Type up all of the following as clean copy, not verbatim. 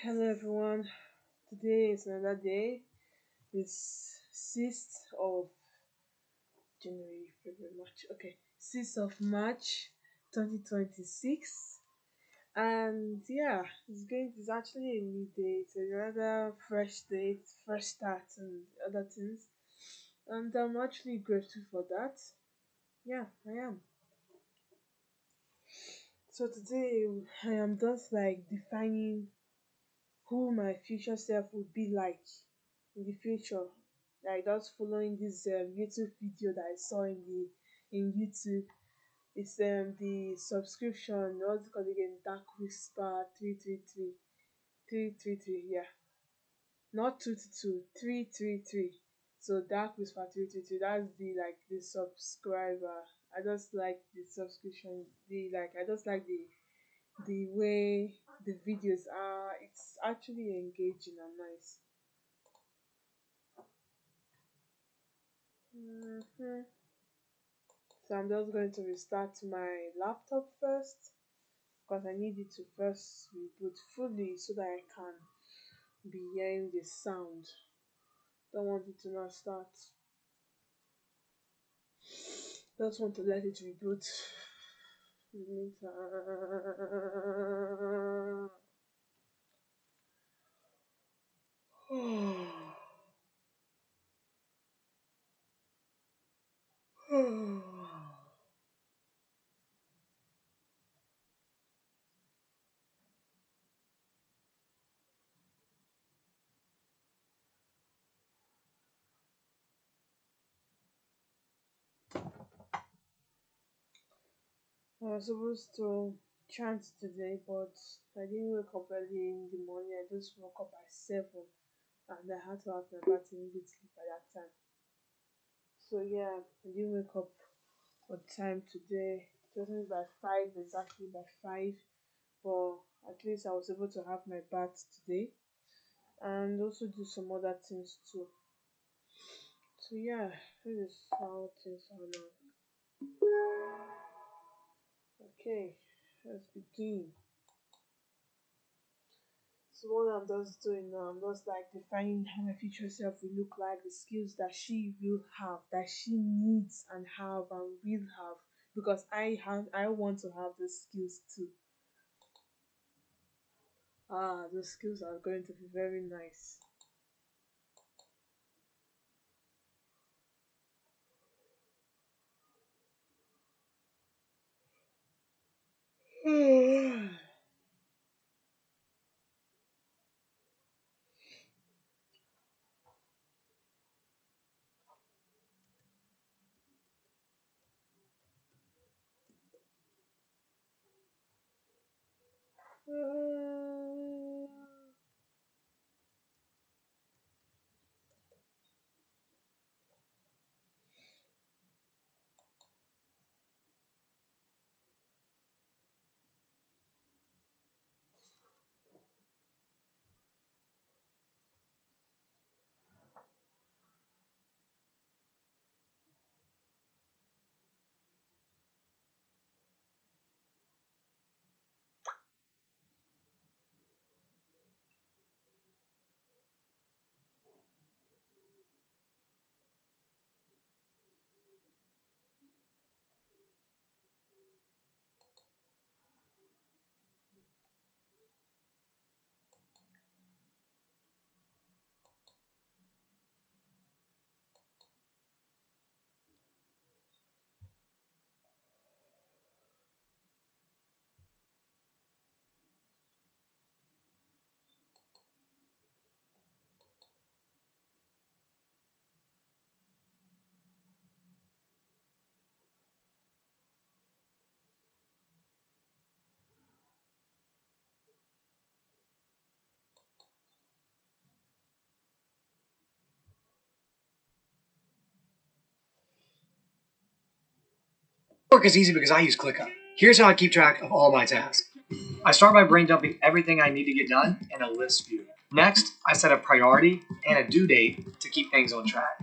Hello everyone. Today is another day. It's 6th of January, February, March. Okay, 6th of March 2026. And yeah, it's actually a new day. It's another fresh day, fresh start and other things. And I'm actually grateful for that. Yeah, I am. So today I am just like defining who my future self would be like in the future. Like just following this YouTube video that I saw in YouTube. It's the subscription. What's it called again? Dark Whisper 333 yeah, not 222 333. So Dark Whisper 333. That's the subscriber. I just like the subscription. I just like the way the videos are. It's actually engaging and nice. Mhm. So I'm just going to restart my laptop first because I need it to first reboot fully so that I can be hearing the sound. Don't want it to not start. Just want to let it reboot. In the meantime. I was supposed to chant today, but I didn't wake up early in the morning. I just woke up at 7 and I had to have my bath immediately by that time. So yeah, I didn't wake up on time today. It wasn't by 5, exactly by 5, but at least I was able to have my bath today and also do some other things too. So yeah, this is how things are now. Okay, let's begin. So what I'm just doing now, I'm just like defining how my future self will look like, the skills that she will have, that she needs and have and will have, because I want to have those skills too. Those skills are going to be very nice. Work is easy because I use ClickUp. Here's how I keep track of all my tasks. I start by brain dumping everything I need to get done in a list view. Next, I set a priority and a due date to keep things on track.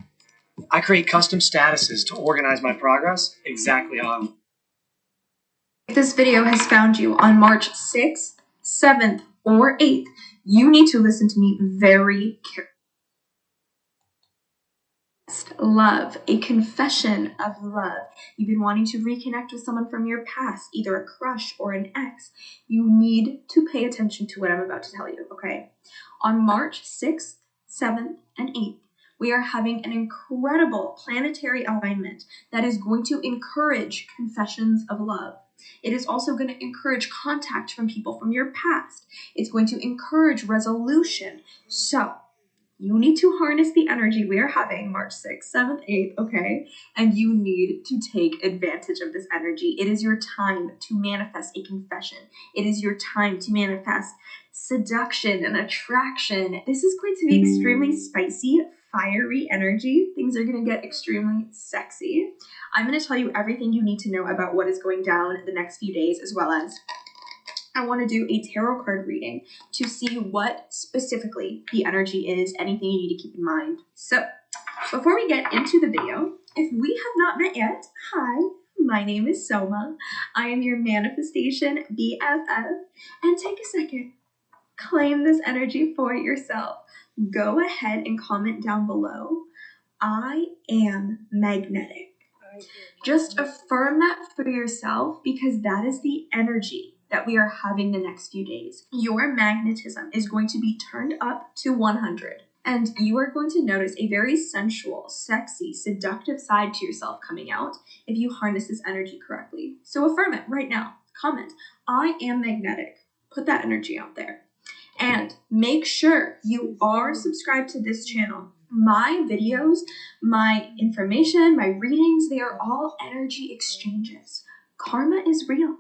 I create custom statuses to organize my progress exactly how I want. If this video has found you on March 6th, 7th, or 8th, you need to listen to me very carefully. Love, a confession of love. You've been wanting to reconnect with someone from your past, either a crush or an ex. You need to pay attention to what I'm about to tell you, okay? On March 6th, 7th, and 8th, we are having an incredible planetary alignment that is going to encourage confessions of love. It is also going to encourage contact from people from your past. It's going to encourage resolution. So, you need to harness the energy we are having March 6th, 7th, 8th, okay? And you need to take advantage of this energy. It is your time to manifest a confession. It is your time to manifest seduction and attraction. This is going to be extremely spicy, fiery energy. Things are going to get extremely sexy. I'm going to tell you everything you need to know about what is going down the next few days, as well as I want to do a tarot card reading to see what specifically the energy is, anything you need to keep in mind. So, before we get into the video, if we have not met yet, hi, my name is Soma. I am your manifestation BFF. And take a second, claim this energy for yourself. Go ahead and comment down below, I am magnetic. Just affirm that for yourself, because that is the energy that we are having the next few days. Your magnetism is going to be turned up to 100, and you are going to notice a very sensual, sexy, seductive side to yourself coming out if you harness this energy correctly. So affirm it right now. Comment, I am magnetic. Put that energy out there. And make sure you are subscribed to this channel. My videos, my information, my readings, they are all energy exchanges. Karma is real.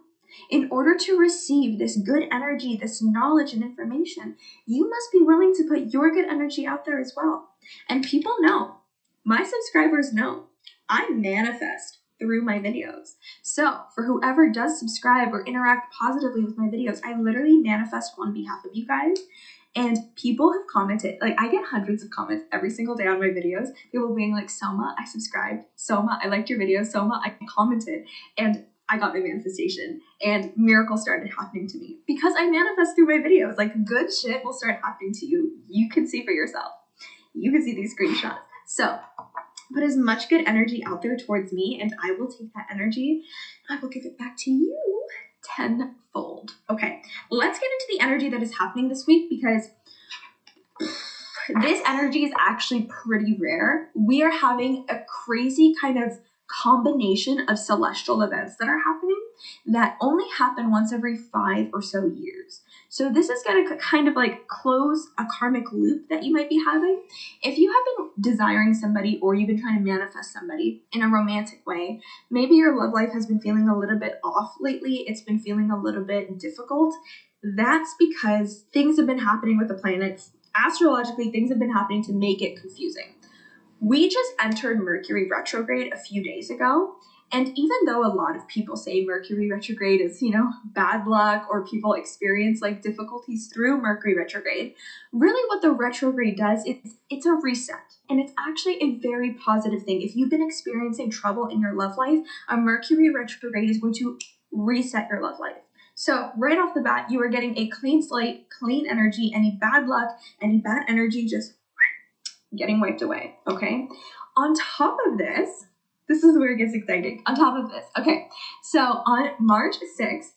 In order to receive this good energy, this knowledge and information, you must be willing to put your good energy out there as well. And people know, my subscribers know, I manifest through my videos. So for whoever does subscribe or interact positively with my videos, I literally manifest on behalf of you guys. And people have commented, like I get hundreds of comments every single day on my videos. People being like, Soma, I subscribed. Soma, I liked your video. Soma, I commented. And I got my manifestation and miracles started happening to me because I manifest through my videos. Like good shit will start happening to you. You can see for yourself. You can see these screenshots. So put as much good energy out there towards me, and I will take that energy and I will give it back to you tenfold. Okay, let's get into the energy that is happening this week, because this energy is actually pretty rare. We are having a crazy kind of combination of celestial events that are happening that only happen once every 5 or so years. So this is going to kind of like close a karmic loop that you might be having. If you have been desiring somebody, or you've been trying to manifest somebody in a romantic way, maybe your love life has been feeling a little bit off lately. It's been feeling a little bit difficult. That's because things have been happening with the planets. Astrologically, things have been happening to make it confusing. We just entered Mercury retrograde a few days ago, and even though a lot of people say Mercury retrograde is, bad luck, or people experience like difficulties through Mercury retrograde, really what the retrograde does is it's a reset, and it's actually a very positive thing. If you've been experiencing trouble in your love life, a Mercury retrograde is going to reset your love life. So right off the bat, you are getting a clean slate, clean energy, any bad luck, any bad energy just getting wiped away, okay? On top of this is where it gets exciting. On top of this, okay, so on March 6th,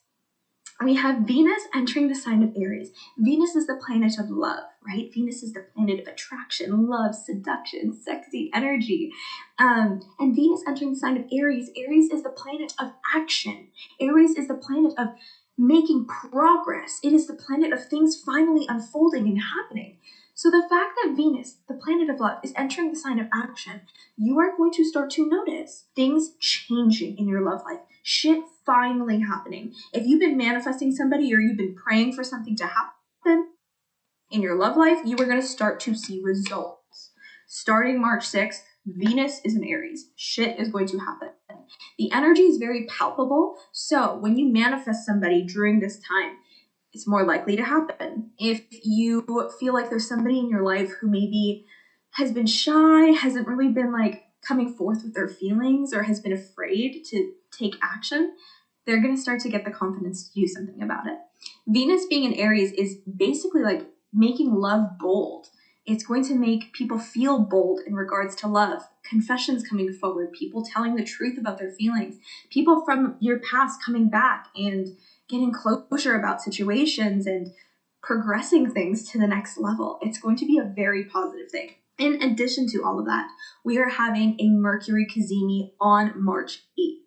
we have Venus entering the sign of Aries. Venus is the planet of love, right? Venus is the planet of attraction, love, seduction, sexy energy. And Venus entering the sign of Aries. Aries is the planet of action. Aries is the planet of making progress. It is the planet of things finally unfolding and happening. So the fact that Venus, the planet of love, is entering the sign of action, you are going to start to notice things changing in your love life. Shit finally happening. If you've been manifesting somebody, or you've been praying for something to happen in your love life, you are going to start to see results. Starting March 6th, Venus is in Aries. Shit is going to happen. The energy is very palpable. So when you manifest somebody during this time, it's more likely to happen. If you feel like there's somebody in your life who maybe has been shy, hasn't really been like coming forth with their feelings, or has been afraid to take action, they're going to start to get the confidence to do something about it. Venus being in Aries is basically like making love bold. It's going to make people feel bold in regards to love. Confessions coming forward, people telling the truth about their feelings, people from your past coming back and getting closure about situations and progressing things to the next level. It's going to be a very positive thing. In addition to all of that, we are having a Mercury cazimi on March 8th.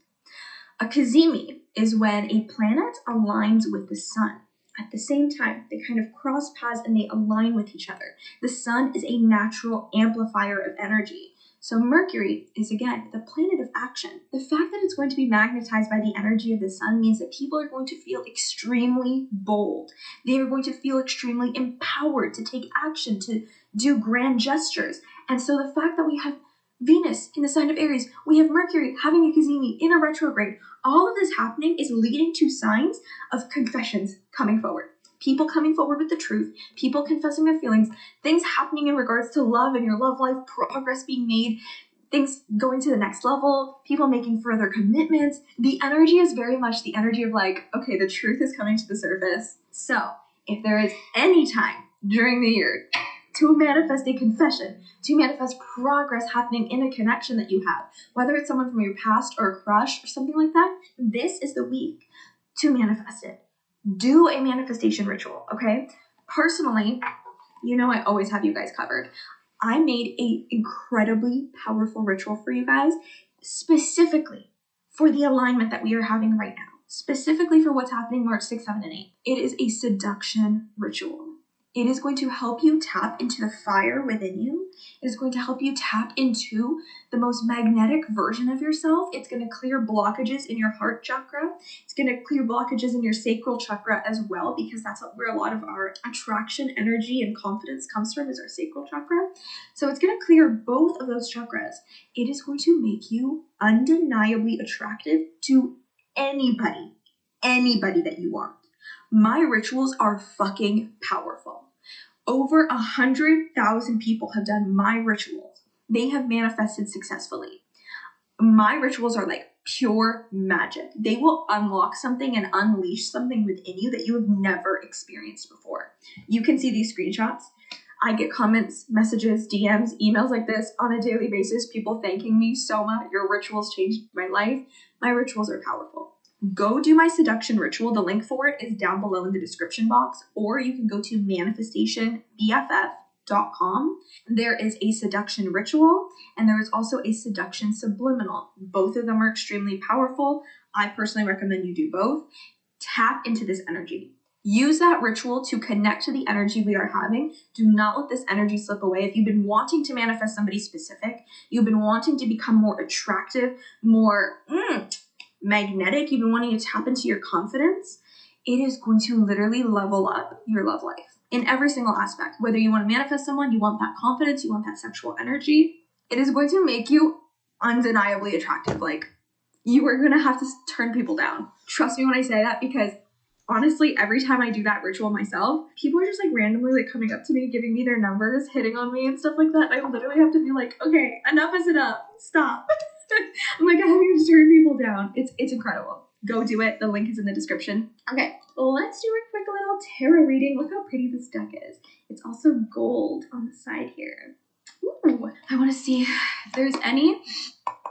A cazimi is when a planet aligns with the sun. At the same time, they kind of cross paths and they align with each other. The sun is a natural amplifier of energy. So Mercury is, again, the planet of action. The fact that it's going to be magnetized by the energy of the sun means that people are going to feel extremely bold. They are going to feel extremely empowered to take action, to do grand gestures. And so the fact that we have Venus in the sign of Aries, we have Mercury having a cazimi in a retrograde, all of this happening is leading to signs of confessions coming forward. People coming forward with the truth, people confessing their feelings, things happening in regards to love and your love life, progress being made, things going to the next level, people making further commitments. The energy is very much the energy of like, okay, the truth is coming to the surface. So if there is any time during the year to manifest a confession, to manifest progress happening in a connection that you have, whether it's someone from your past or a crush or something like that, this is the week to manifest it. Do a manifestation ritual, okay? Personally, you know I always have you guys covered. I made an incredibly powerful ritual for you guys, specifically for the alignment that we are having right now, specifically for what's happening March 6th, 7th, and 8th. It is a seduction ritual. It is going to help you tap into the fire within you. It is going to help you tap into the most magnetic version of yourself. It's going to clear blockages in your heart chakra. It's going to clear blockages in your sacral chakra as well, because that's where a lot of our attraction, energy, and confidence comes from, is our sacral chakra. So it's going to clear both of those chakras. It is going to make you undeniably attractive to anybody that you want. My rituals are fucking powerful. Over 100,000 people have done my rituals. They have manifested successfully. My rituals are like pure magic. They will unlock something and unleash something within you that you have never experienced before. You can see these screenshots. I get comments, messages, DMs, emails like this on a daily basis. People thanking me so much. Your rituals changed my life. My rituals are powerful. Go do my seduction ritual. The link for it is down below in the description box, or you can go to manifestationbff.com. There is a seduction ritual, and there is also a seduction subliminal. Both of them are extremely powerful. I personally recommend you do both. Tap into this energy. Use that ritual to connect to the energy we are having. Do not let this energy slip away. If you've been wanting to manifest somebody specific, you've been wanting to become more attractive, more magnetic, you've been wanting to tap into your confidence, it is going to literally level up your love life in every single aspect. Whether you want to manifest someone, you want that confidence, you want that sexual energy, it is going to make you undeniably attractive. Like, you are going to have to turn people down. Trust me when I say that, because honestly, every time I do that ritual myself, people are just like randomly like coming up to me, giving me their numbers, hitting on me and stuff like that. I literally have to be like, okay, enough is enough. Stop. I'm like, I have to turn people down. It's incredible. Go do it. The link is in the description. Okay, let's do a quick little tarot reading. Look how pretty this deck is. It's also gold on the side here. Ooh, I want to see if there's any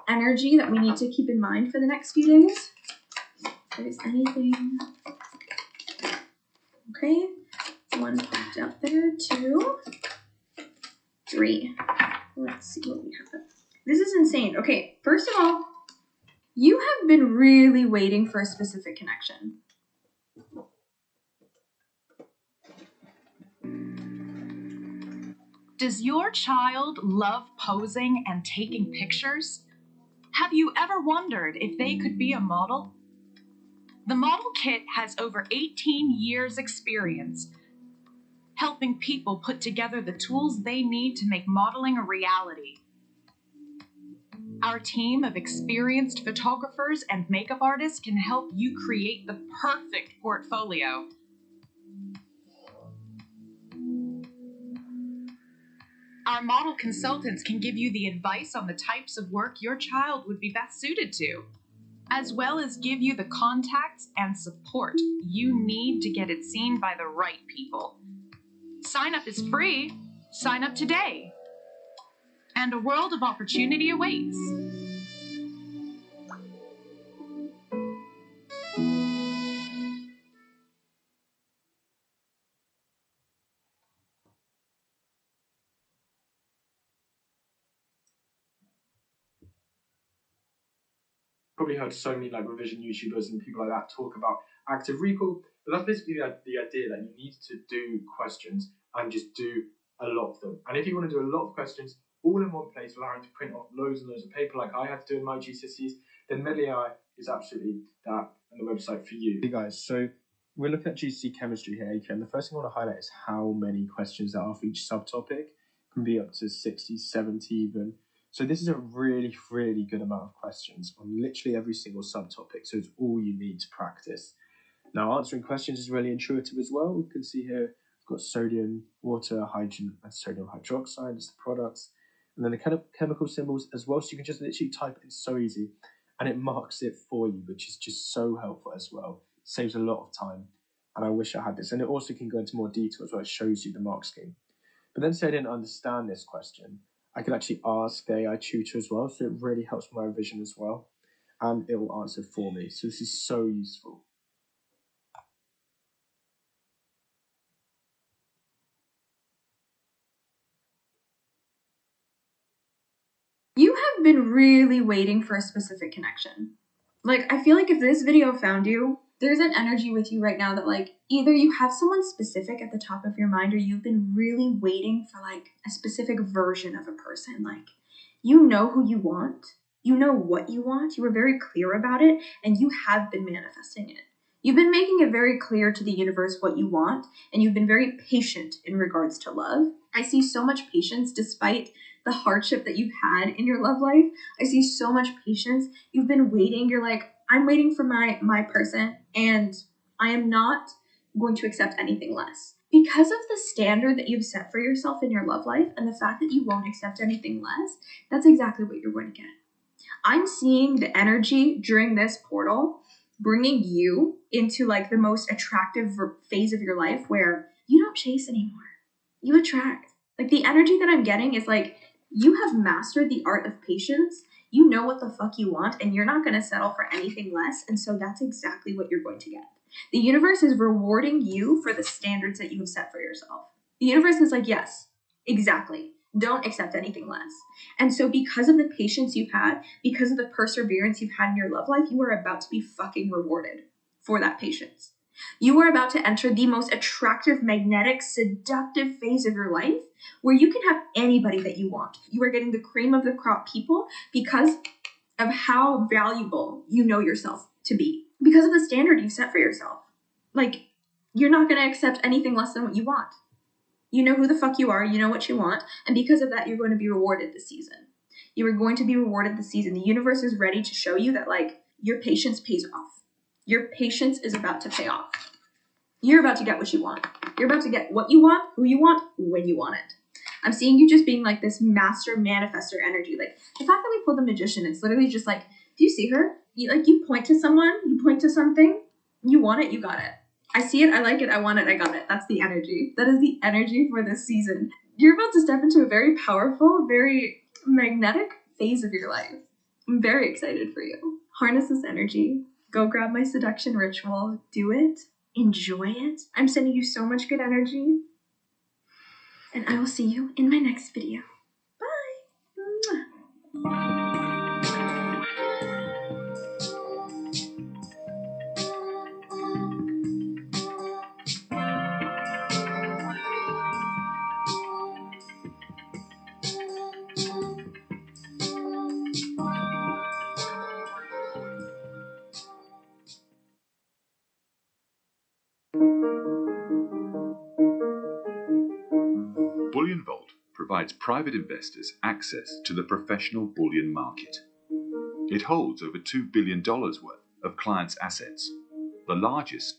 energy that we need to keep in mind for the next few days. If there's anything. Okay, one popped out there, 2, 3. Let's see what we have. This is insane. Okay, first of all, you have been really waiting for a specific connection. Does your child love posing and taking pictures? Have you ever wondered if they could be a model? The Model Kit has over 18 years' experience helping people put together the tools they need to make modeling a reality. Our team of experienced photographers and makeup artists can help you create the perfect portfolio. Our model consultants can give you the advice on the types of work your child would be best suited to, as well as give you the contacts and support you need to get it seen by the right people. Sign up is free. Sign up today. And a world of opportunity awaits. Probably heard so many like revision YouTubers and people like that talk about active recall, but that's basically the idea that you need to do questions and just do a lot of them. And if you want to do a lot of questions all in one place, allowing to print off loads and loads of paper like I had to do in my GCSEs, then Medley AI is absolutely that and the website for you. Hey guys, so we're looking at GCSE chemistry here, and the first thing I want to highlight is how many questions there are for each subtopic. It can be up to 60, 70 even. So this is a really, really good amount of questions on literally every single subtopic. So it's all you need to practice. Now, answering questions is really intuitive as well. We can see here, we've got sodium, water, hydrogen, and sodium hydroxide as the products. And then the chemical symbols as well. So you can just literally type it in so easy. And it marks it for you, which is just so helpful as well. It saves a lot of time. And I wish I had this. And it also can go into more detail as well. It shows you the mark scheme. But then say I didn't understand this question, I could actually ask the AI tutor as well, so it really helps my revision as well, and it will answer for me. So this is so useful. You have been really waiting for a specific connection. Like, I feel like if this video found you, there's an energy with you right now that, like, either you have someone specific at the top of your mind or you've been really waiting for, like, a specific version of a person. Like, you know who you want. You know what you want. You were very clear about it, and you have been manifesting it. You've been making it very clear to the universe what you want, and you've been very patient in regards to love. I see so much patience despite the hardship that you've had in your love life. I see so much patience. You've been waiting. You're like, I'm waiting for my person, and I am not going to accept anything less. Because of the standard that you've set for yourself in your love life and the fact that you won't accept anything less, that's exactly what you're going to get. I'm seeing the energy during this portal bringing you into like the most attractive phase of your life where you don't chase anymore. You attract. Like the energy that I'm getting is like you have mastered the art of patience. You know what the fuck you want and you're not going to settle for anything less. And so that's exactly what you're going to get. The universe is rewarding you for the standards that you have set for yourself. The universe is like, yes, exactly. Don't accept anything less. And so because of the patience you've had, because of the perseverance you've had in your love life, you are about to be fucking rewarded for that patience. You are about to enter the most attractive, magnetic, seductive phase of your life where you can have anybody that you want. You are getting the cream of the crop people because of how valuable you know yourself to be. Because of the standard you've set for yourself. Like, you're not going to accept anything less than what you want. You know who the fuck you are, you know what you want, and because of that, you're going to be rewarded this season. You are going to be rewarded this season. The universe is ready to show you that, like, your patience pays off. Your patience is about to pay off. You're about to get what you want. You're about to get what you want, who you want, when you want it. I'm seeing you just being like this master manifestor energy. Like, the fact that we pulled the magician, it's literally just like, do you see her? You point to someone, you point to something, you want it, you got it. I see it, I like it, I want it, I got it. That's the energy. That is the energy for this season. You're about to step into a very powerful, very magnetic phase of your life. I'm very excited for you. Harness this energy. Go grab my seduction ritual. Do it. Enjoy it. I'm sending you so much good energy. And I will see you in my next video. Bye. Mwah. Bullion Vault provides private investors access to the professional bullion market. It holds over $2 billion worth of clients' assets, the largest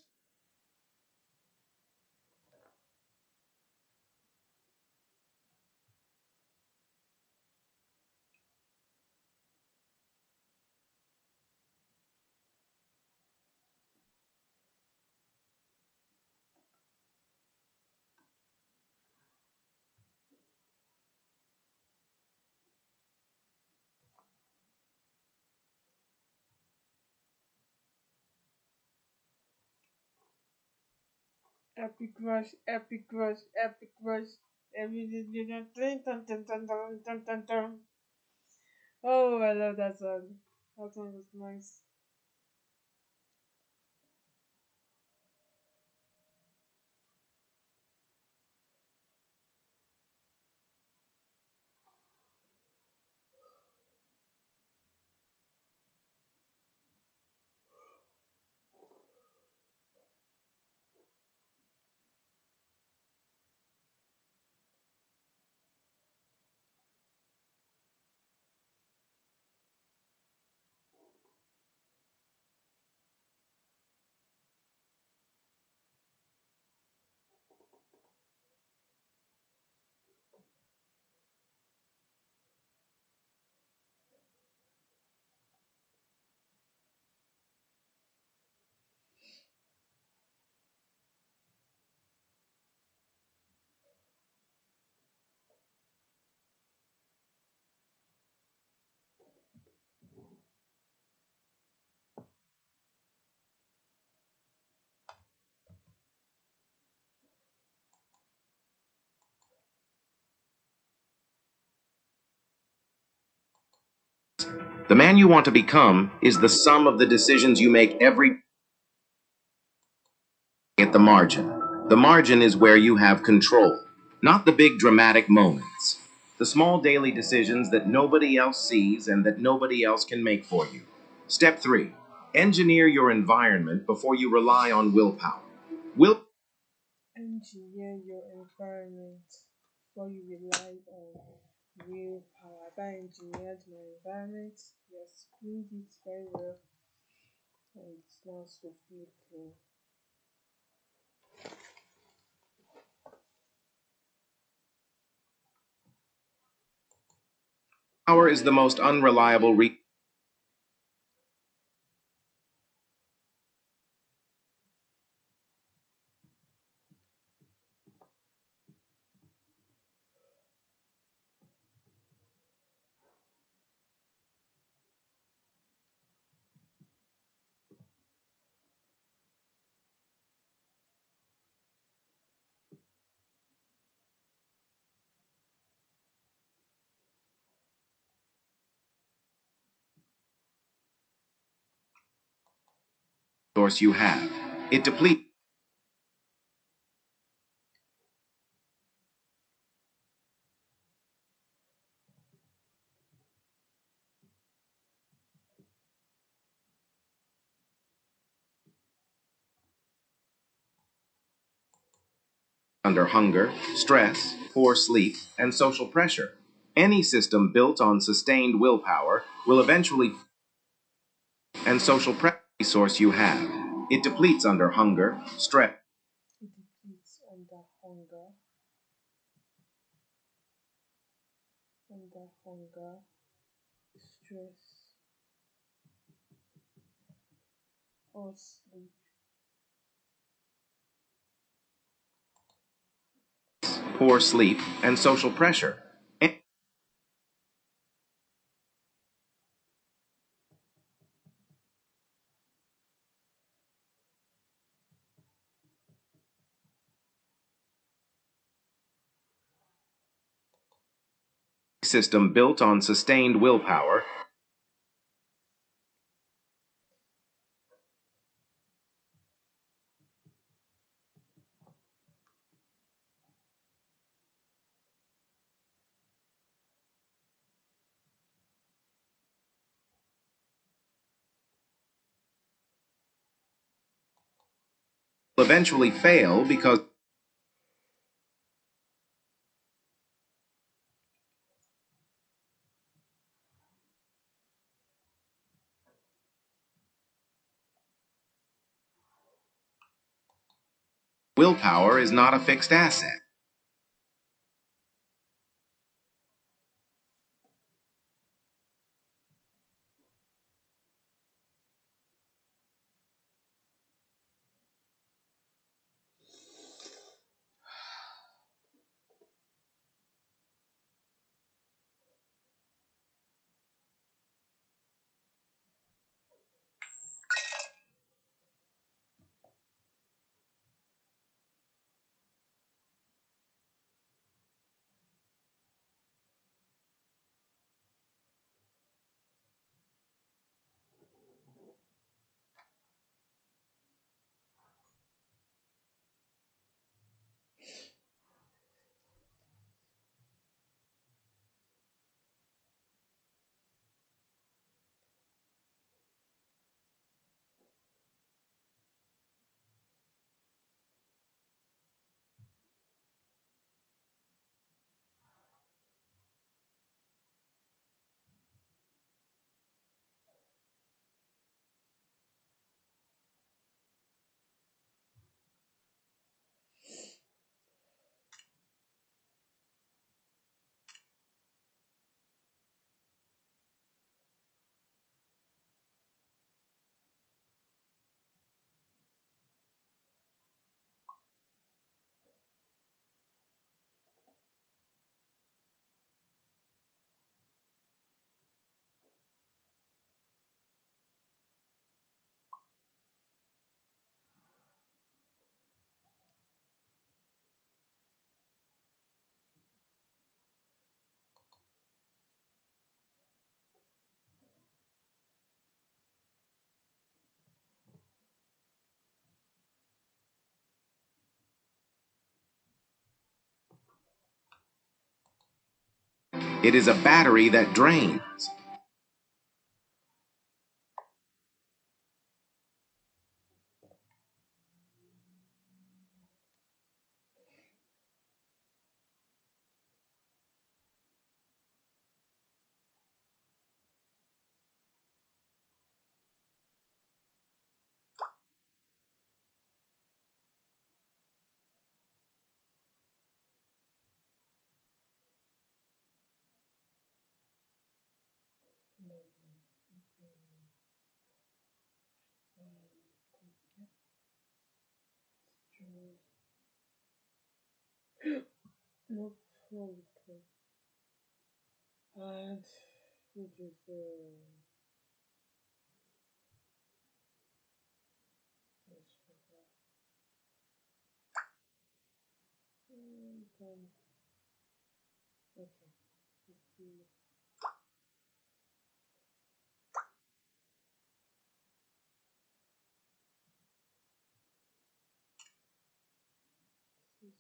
Epic rush, epic rush, epic rush. Everything. Dun, dun, dun, dun, dun, dun, dun. Oh, I love that song. That song was nice. The man you want to become is the sum of the decisions you make every day at the margin. The margin is where you have control, not the big dramatic moments. The small daily decisions that nobody else sees and that nobody else can make for you. Step 3. Engineer your environment before you rely on willpower. Will Engineer your environment before you rely on willpower. Have I engineered my environment? Yes, cleaned it very well, and it's now swiftly clean. power is the most unreliable resource you have. It depletes under hunger, stress, poor sleep, and social pressure. Any system built on sustained willpower will eventually and social resource you have. It depletes under hunger, stress, It depletes under hunger, stress, or sleep. poor sleep, and social pressure. Any system built on sustained willpower will eventually fail because willpower is not a fixed asset. It is a battery that drains. Nope, not okay. And which is this sugar. And then okay, let's see. This is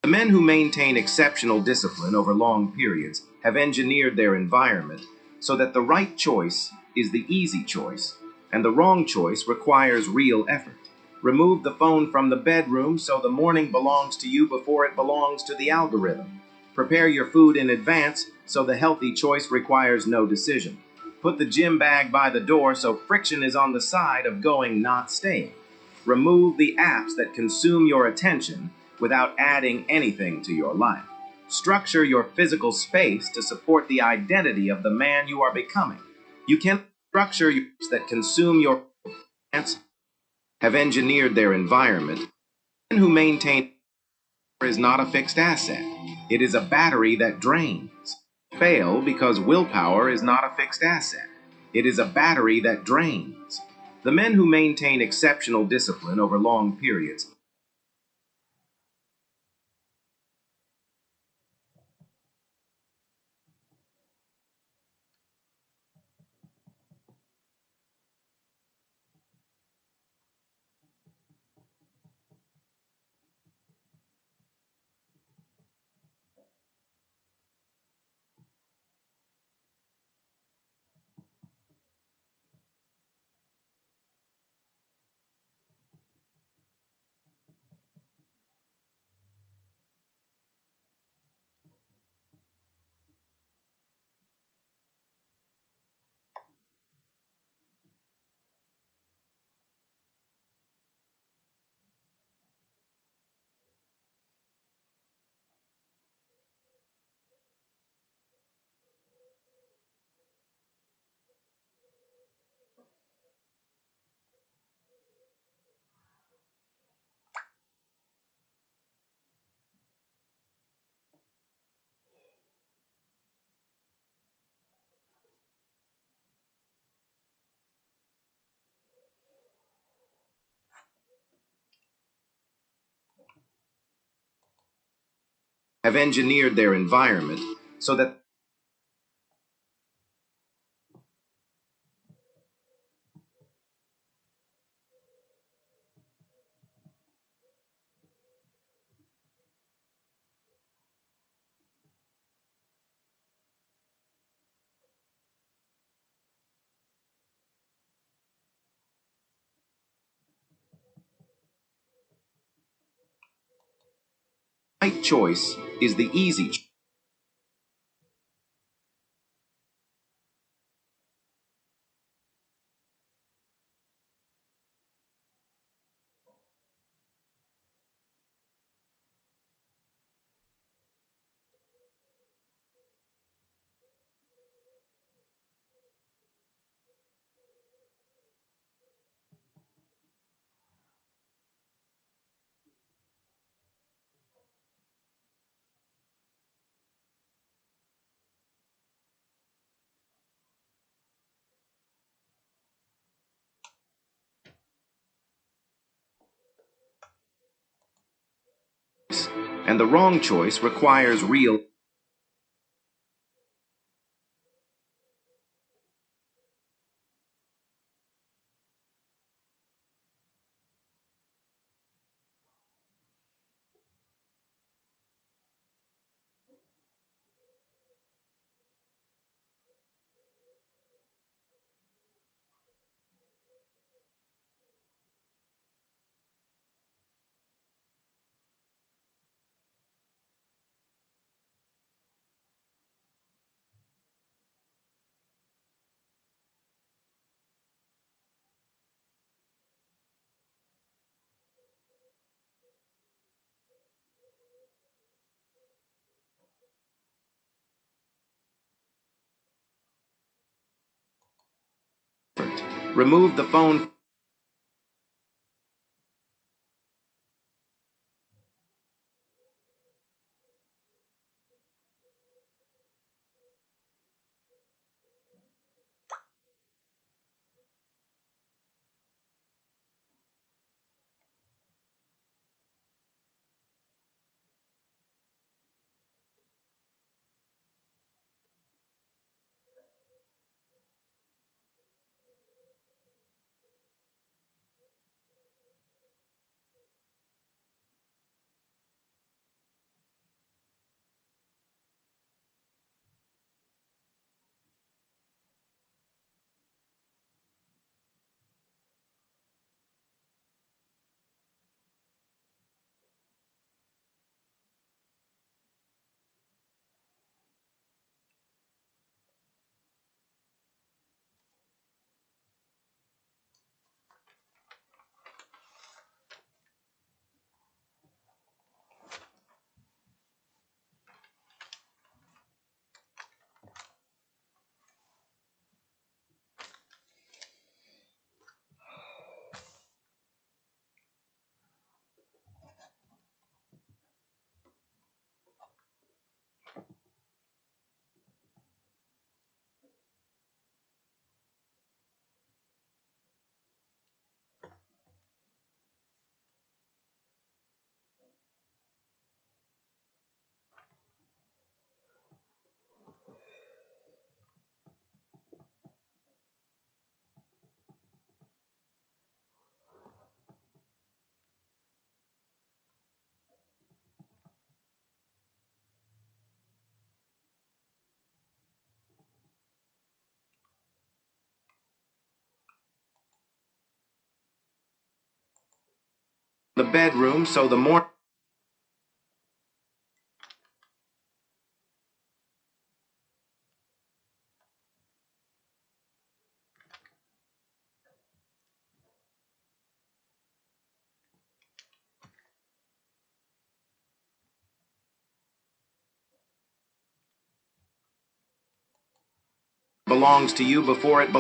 The men who maintain exceptional discipline over long periods have engineered their environment so that the right choice is the easy choice, and the wrong choice requires real effort. Remove the phone from the bedroom so the morning belongs to you before it belongs to the algorithm. Prepare your food in advance so the healthy choice requires no decision. Put the gym bag by the door so friction is on the side of going, not staying. Remove the apps that consume your attention without adding anything to your life. Structure your physical space to support the identity of the man you are becoming. You can structure that consume your plants have engineered their environment. Men who maintain is not a fixed asset. It is a battery that drains. Fail because willpower is not a fixed asset. It is a battery that drains. The men who maintain exceptional discipline over long periods have engineered their environment so that the right choice is the easy choice. And the wrong choice requires real. Remove the phone. The bedroom so the more belongs to you before it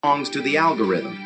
belongs to the algorithm.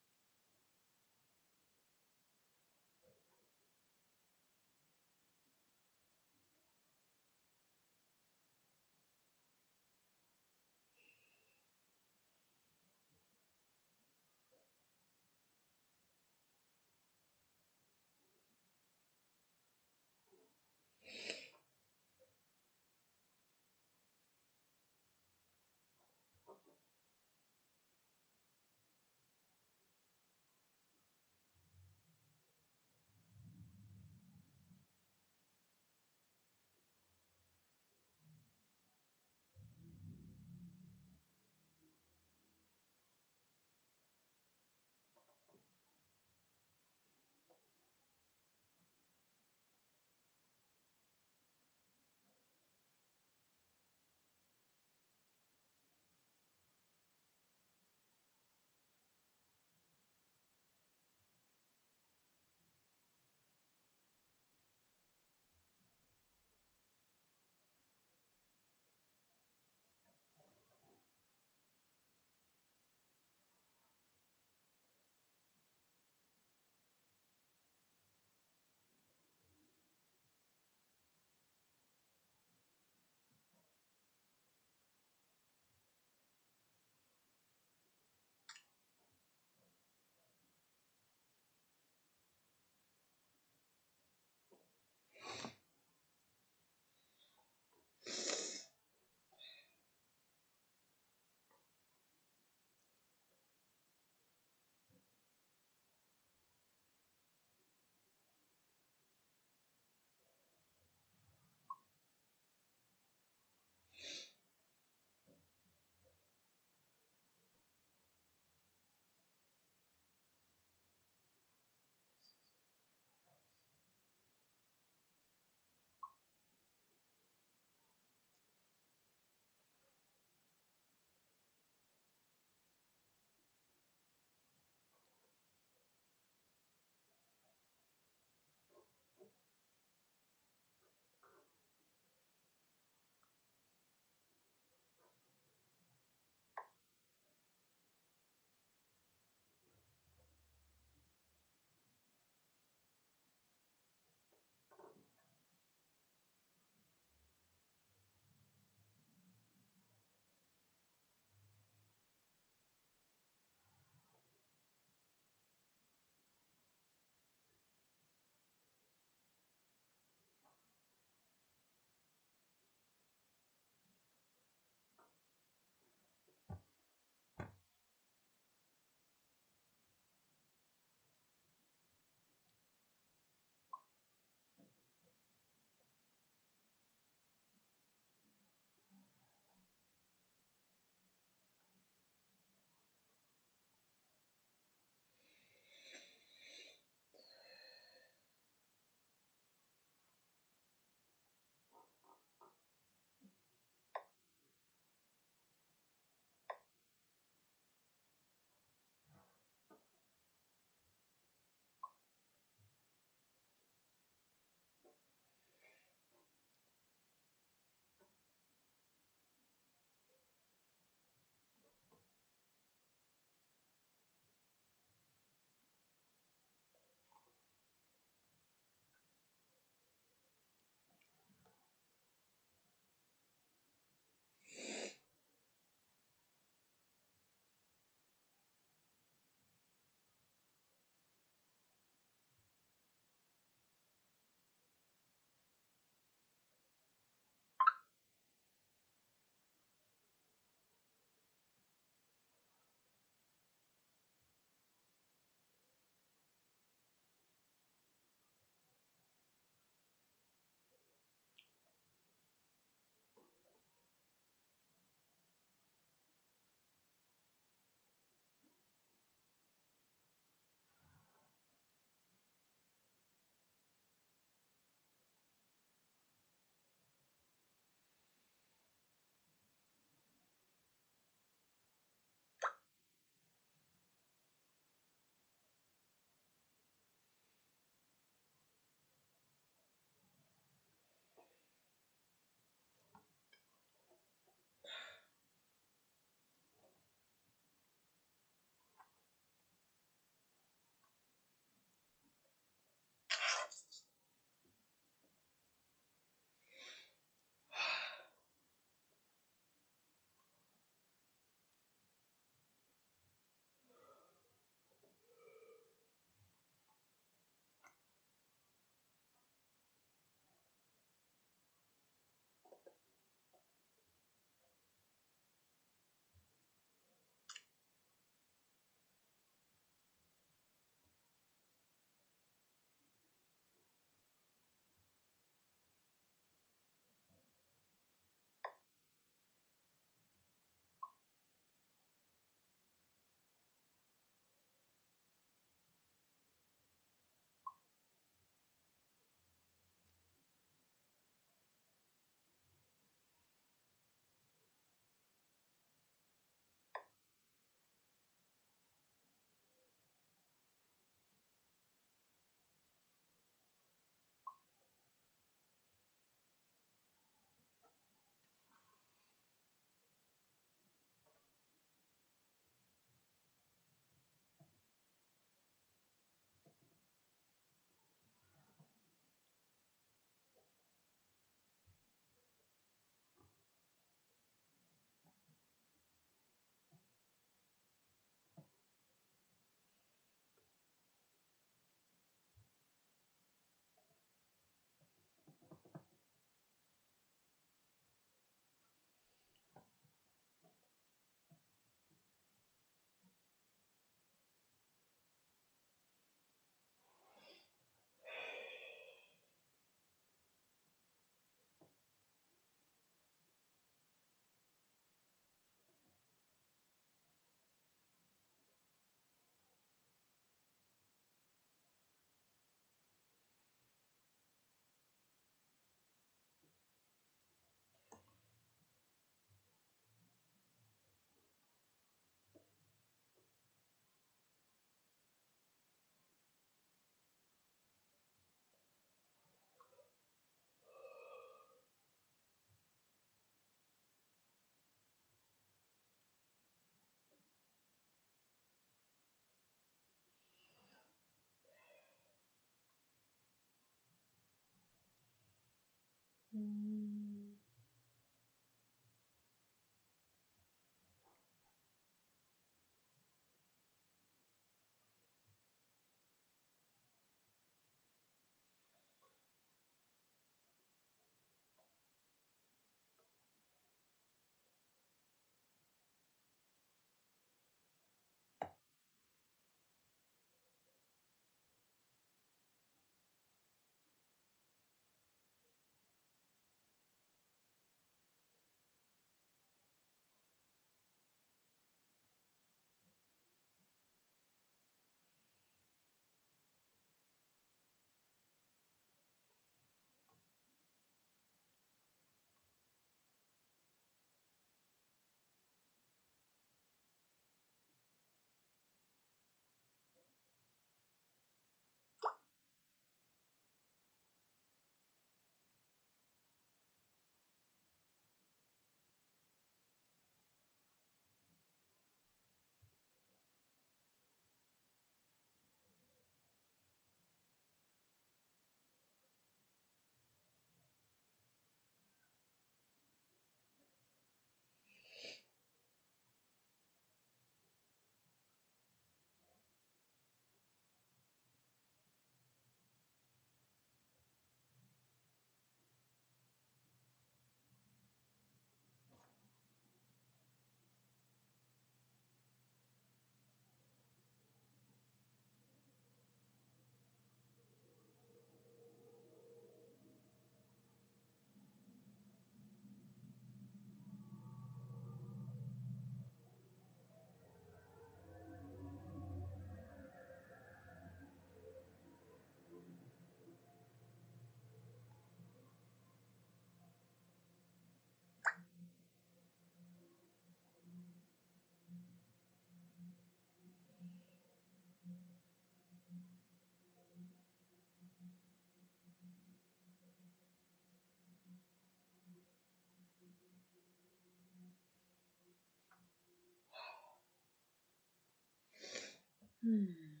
Hmm.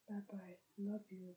Bye bye. Love you.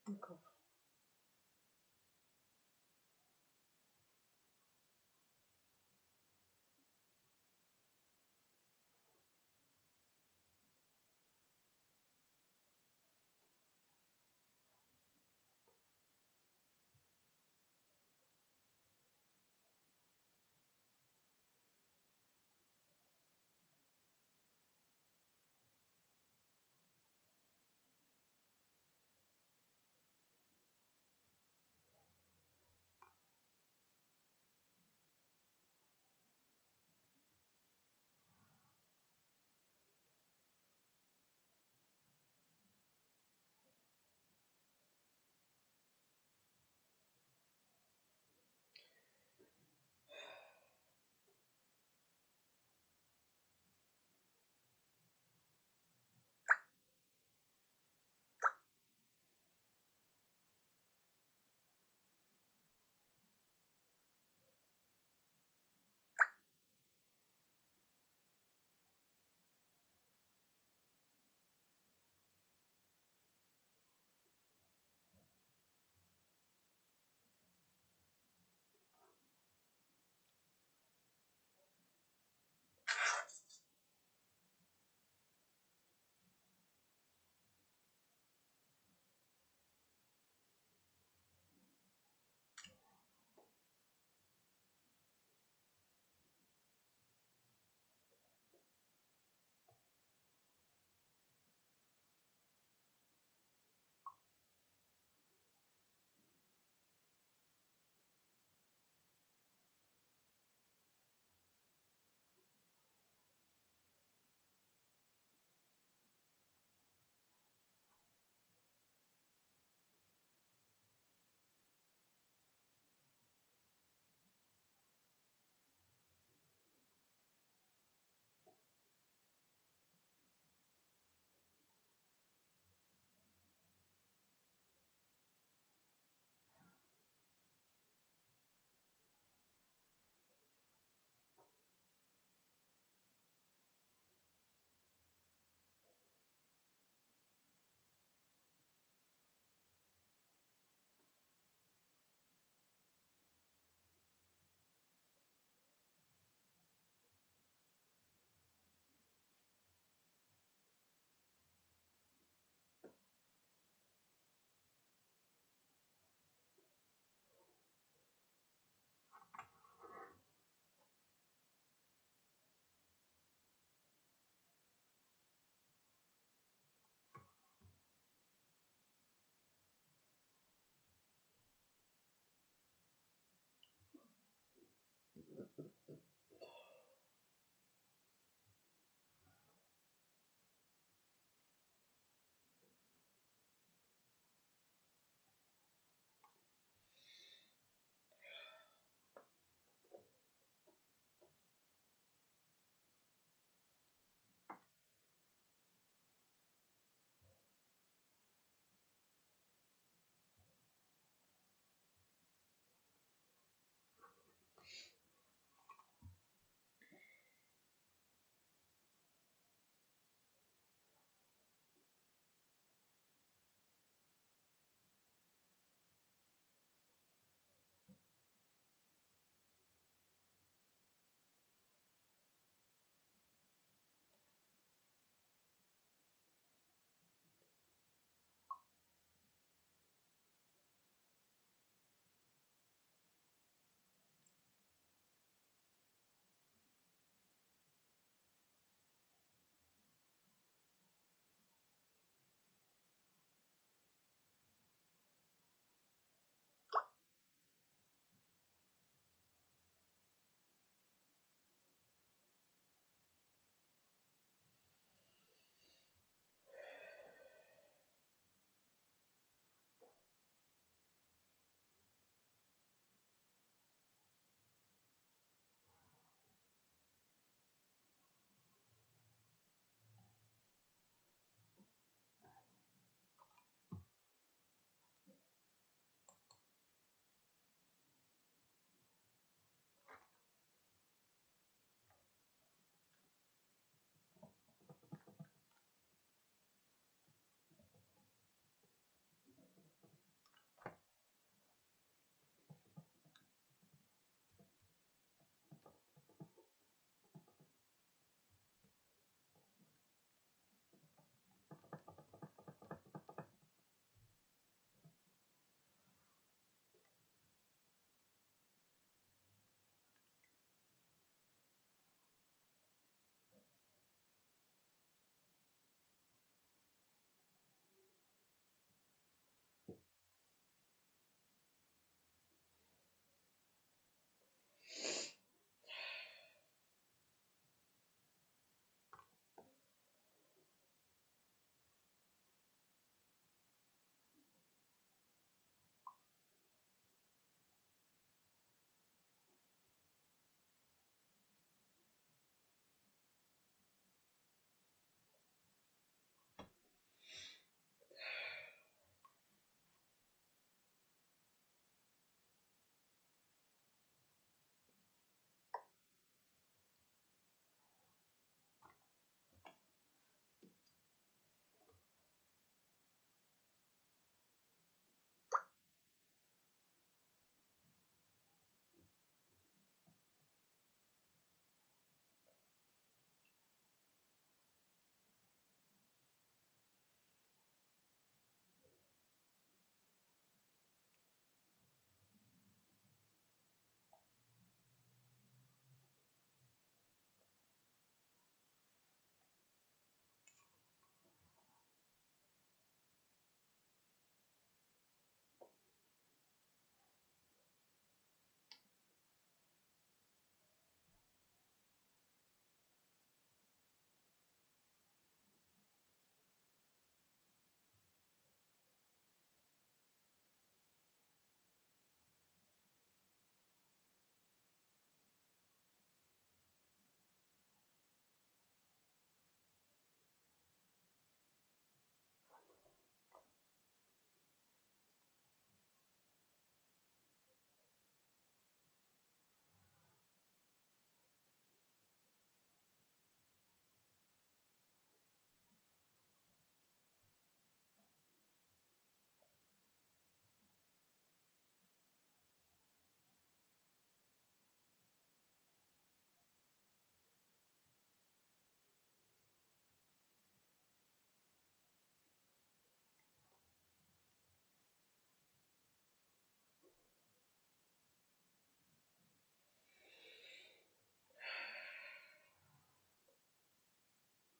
think of.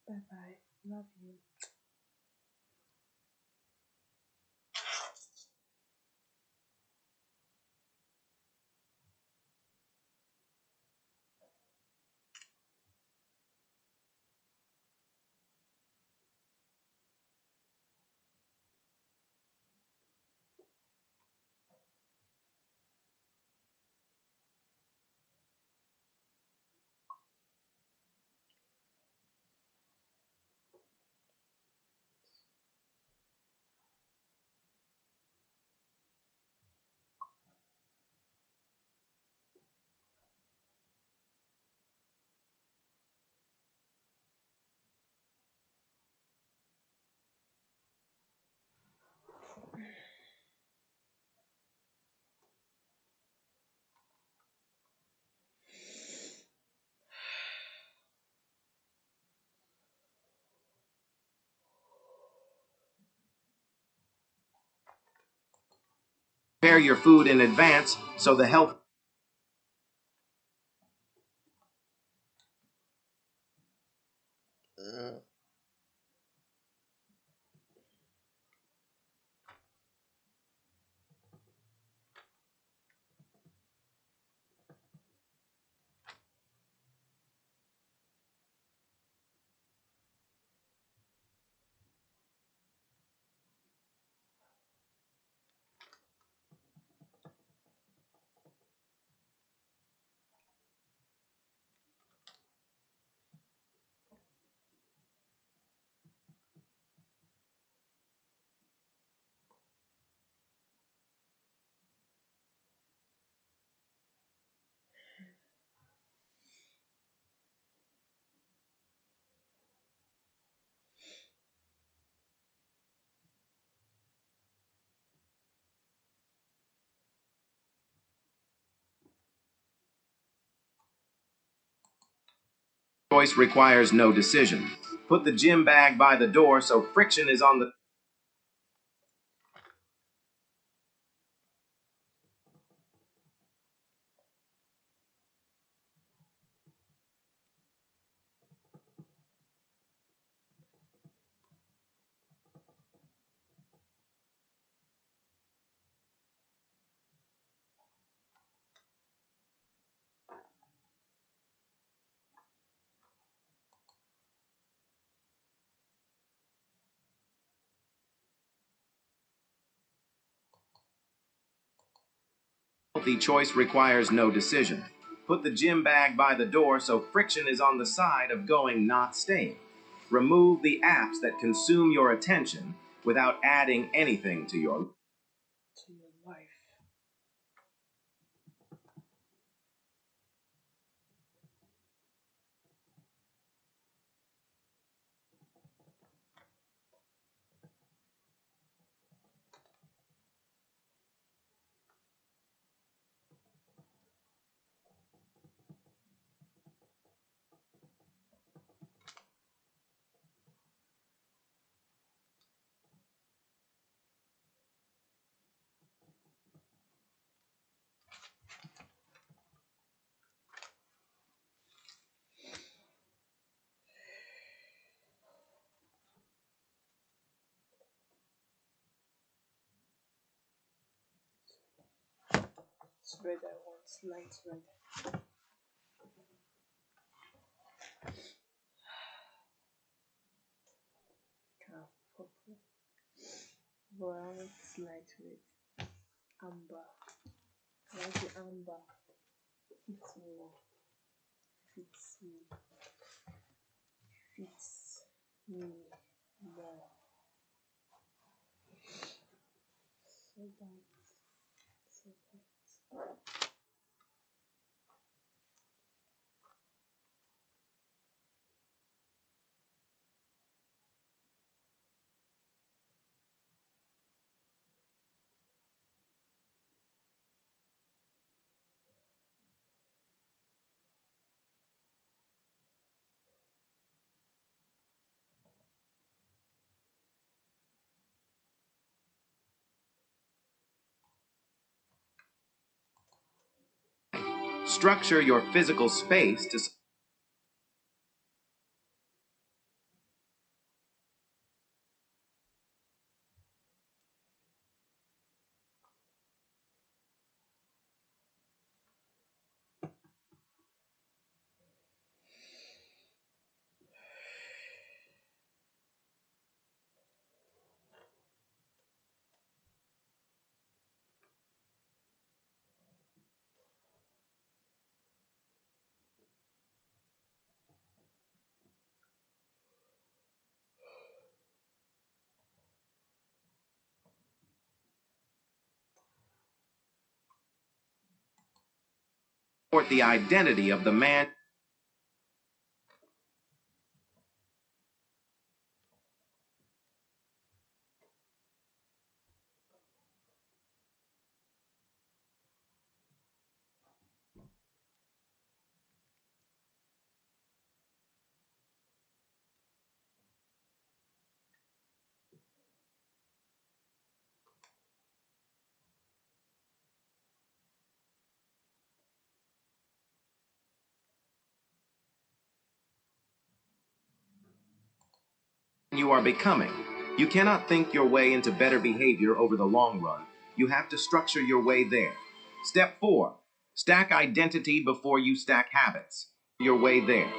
Bye bye. Love you. Prepare your food in advance so the health choice requires no decision. Put the gym bag by the door so friction is on the healthy choice requires no decision. Put the gym bag by the door so friction is on the side of going, not staying. Remove the apps that consume your attention without adding anything to your life. It's red I want, light red. Purple. But I want light red. Amber. I want the amber. Fits me. Fits me. Fits me more. So bright. So bright. structure your physical space to Support the identity of the man. You are becoming. You cannot think your way into better behavior over the long run. You have to structure your way there. Step 4. Stack identity before you stack habits. Your way there.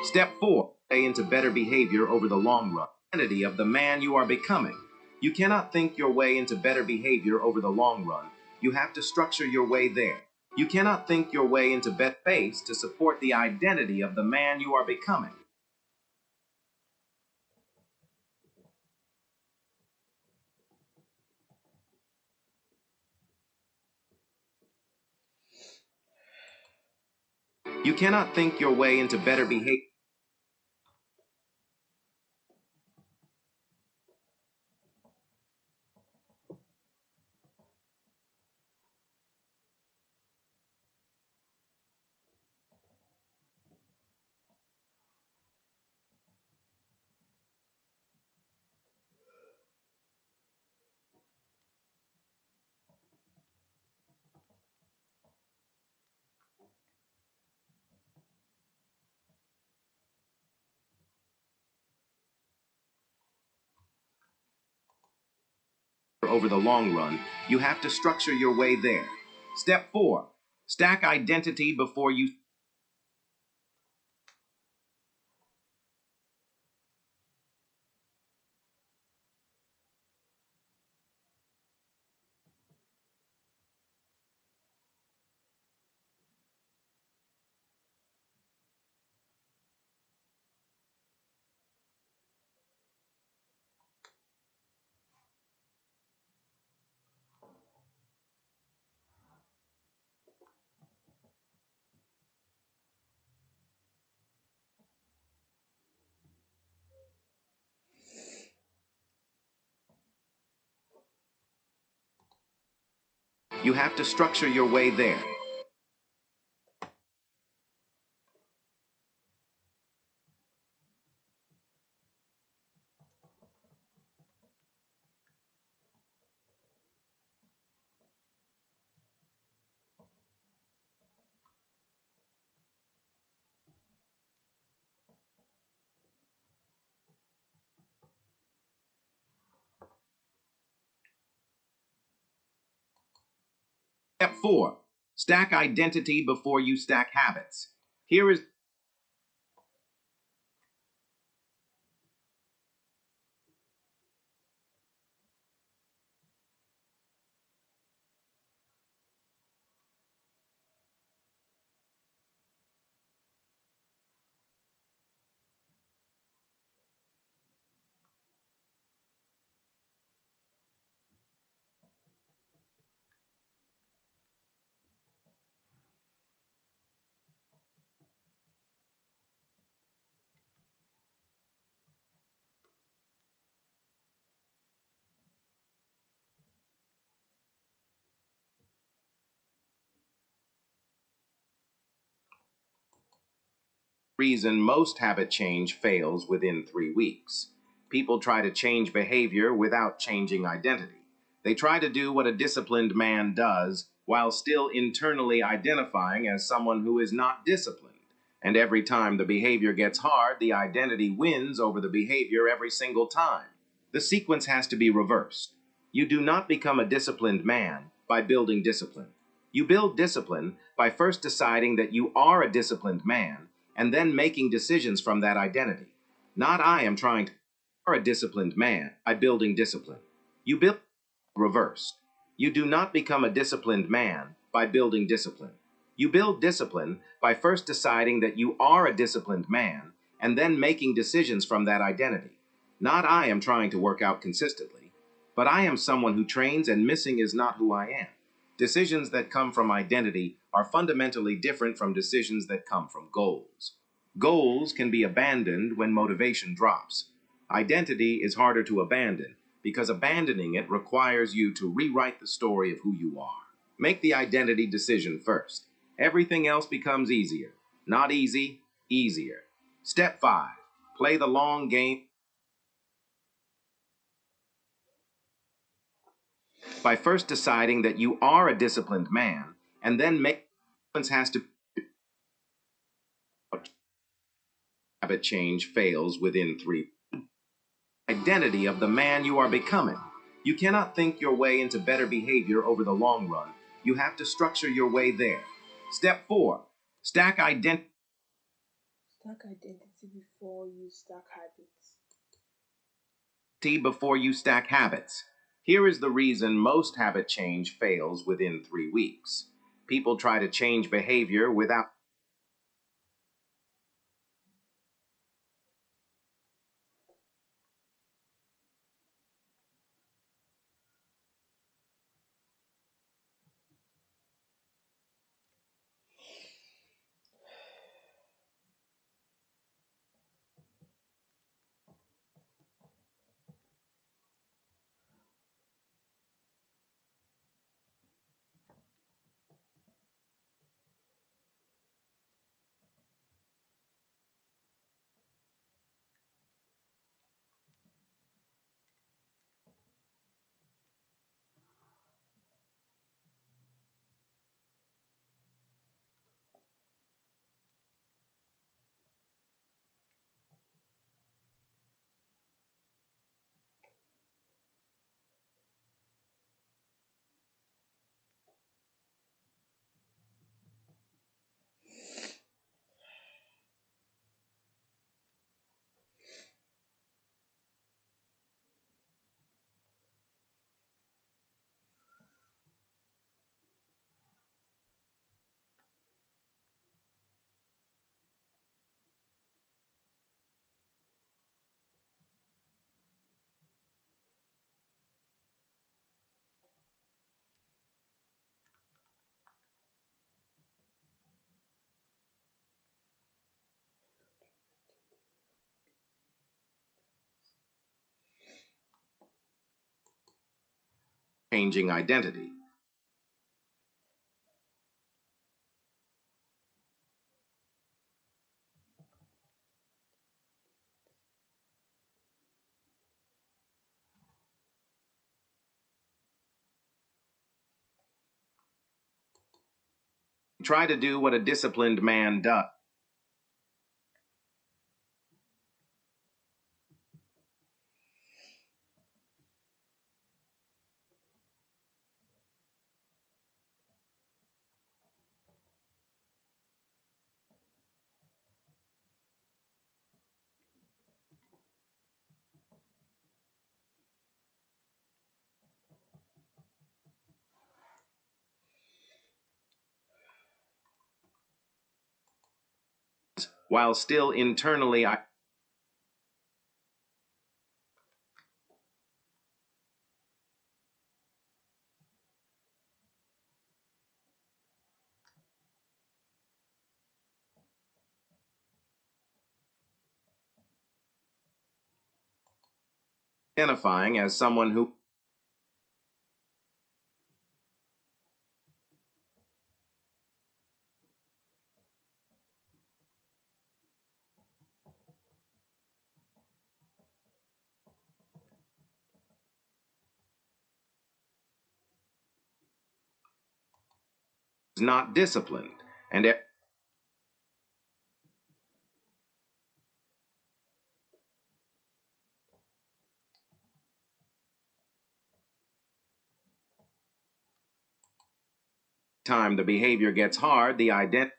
Step 4. Way into better behavior over the long run. Identity of the man you are becoming. You cannot think your way into better behavior over the long run. You have to structure your way there. You cannot think your way into better space to support the identity of the man you are becoming. You cannot think your way into better behavior over the long run. You have to structure your way there. Step 4. Stack identity before you. You have to structure your way there. Step 4. Stack identity before you stack habits. Here is reason most habit change fails within 3 weeks. People try to change behavior without changing identity. They try to do what a disciplined man does while still internally identifying as someone who is not disciplined. And every time the behavior gets hard, the identity wins over the behavior every single time. The sequence has to be reversed. You do not become a disciplined man by building discipline. You build discipline by first deciding that you are a disciplined man and then making decisions from that identity. Not I am trying to are a disciplined man by building discipline. You build reversed. You do not become a disciplined man by building discipline. You build discipline by first deciding that you are a disciplined man and then making decisions from that identity. Not I am trying to work out consistently, but I am someone who trains and missing is not who I am. Decisions that come from identity are fundamentally different from decisions that come from goals. Goals can be abandoned when motivation drops. Identity is harder to abandon because abandoning it requires you to rewrite the story of who you are. Make the identity decision first. Everything else becomes easier. Not easy, easier. Step 5. Play the long game by first deciding that you are a disciplined man, and then make has to habit change fails within 3. Identity of the man you are becoming. You cannot think your way into better behavior over the long run. You have to structure your way there. Step 4. Stack identity before you stack habits. before you stack habits. Here is the reason most habit change fails within 3 weeks. People try to change behavior without changing identity. Try to do what a disciplined man does. While still internally identifying as someone who is not disciplined, and every time the behavior gets hard, the identity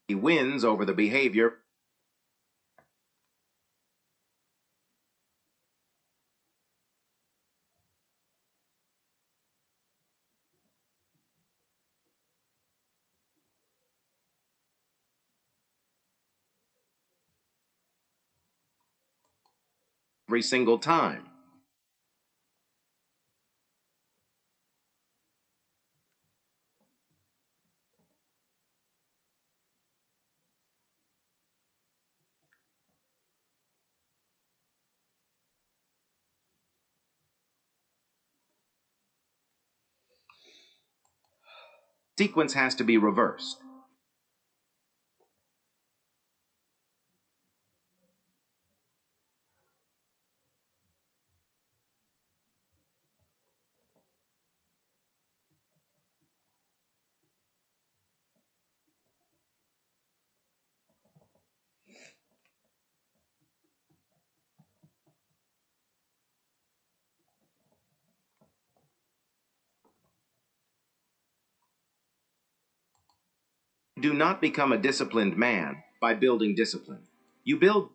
He wins over the behavior every single time. Sequence has to be reversed. Do not become a disciplined man by building discipline. You build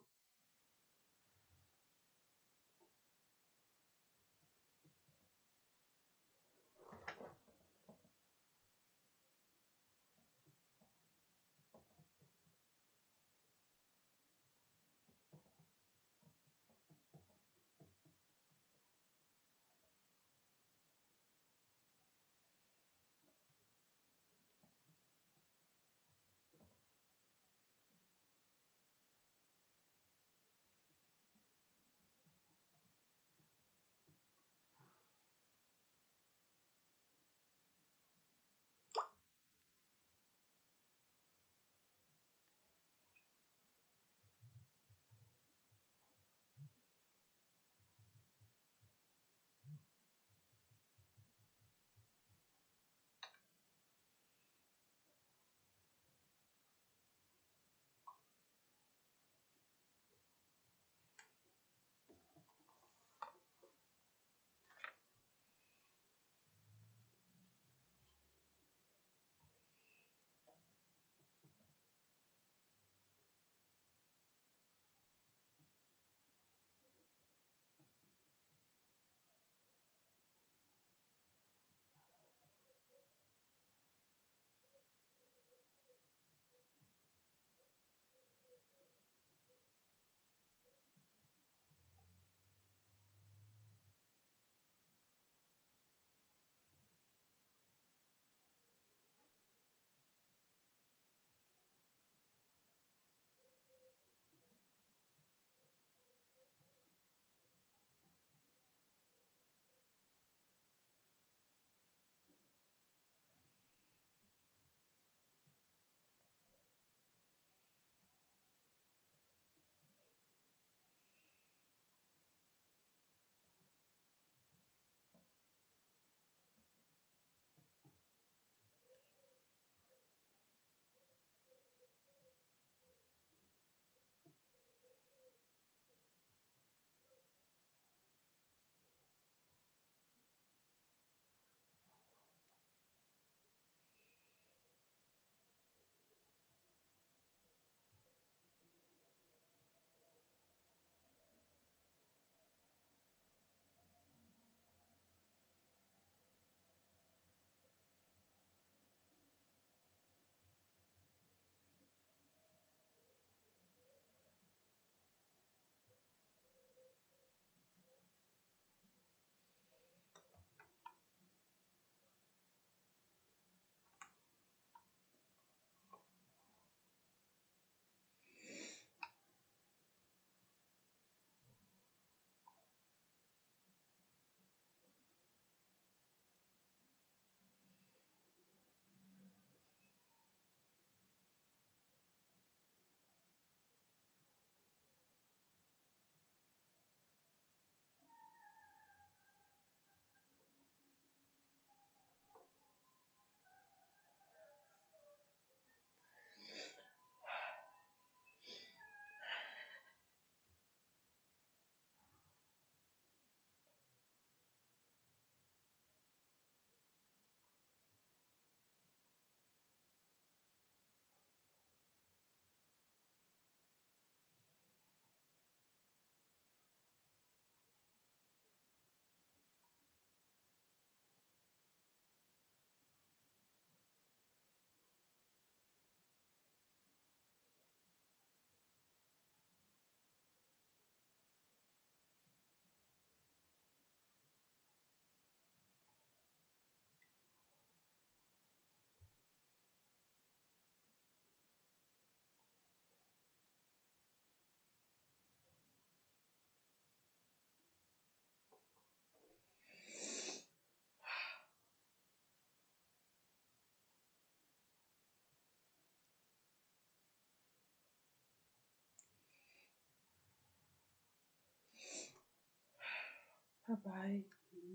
Bye bye.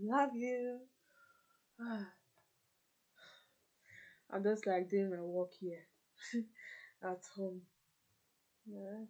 Love you. I'm just like doing my work here at home. Yeah.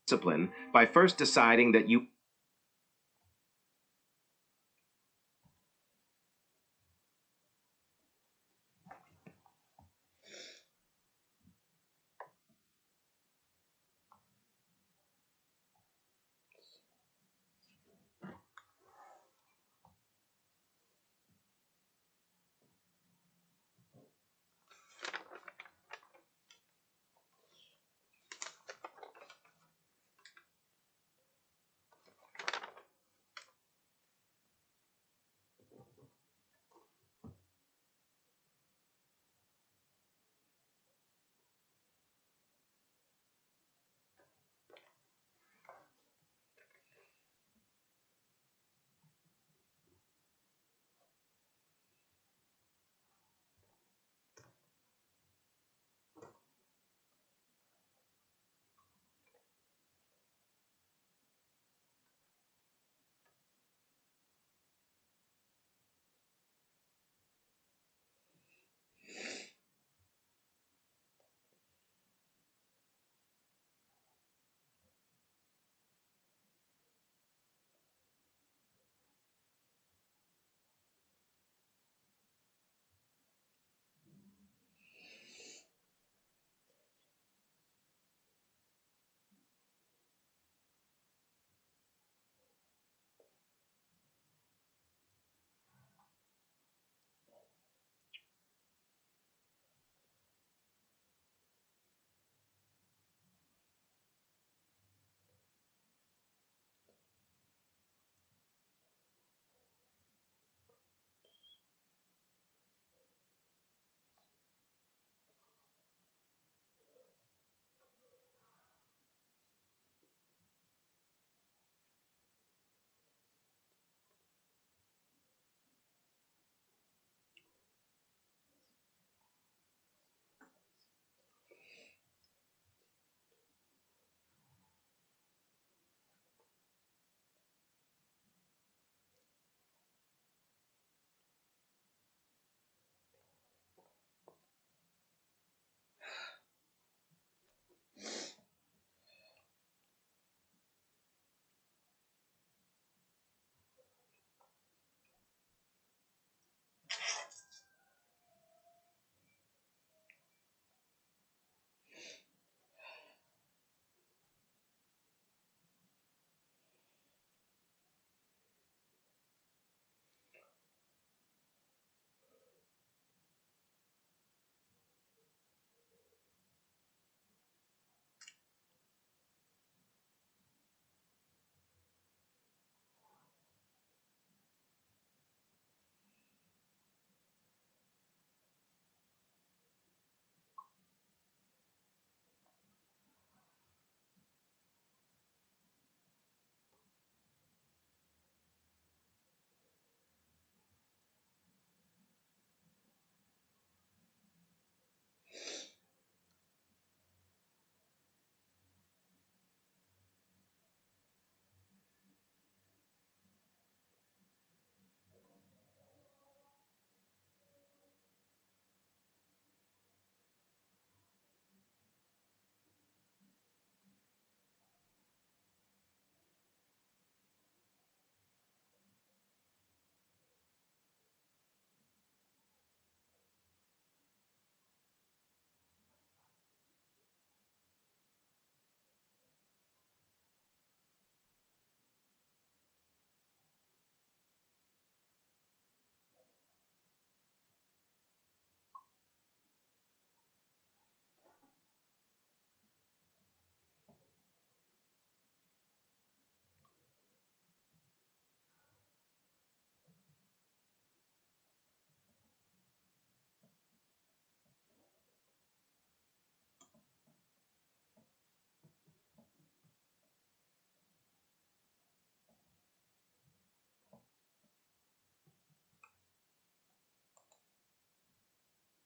Discipline by first deciding that you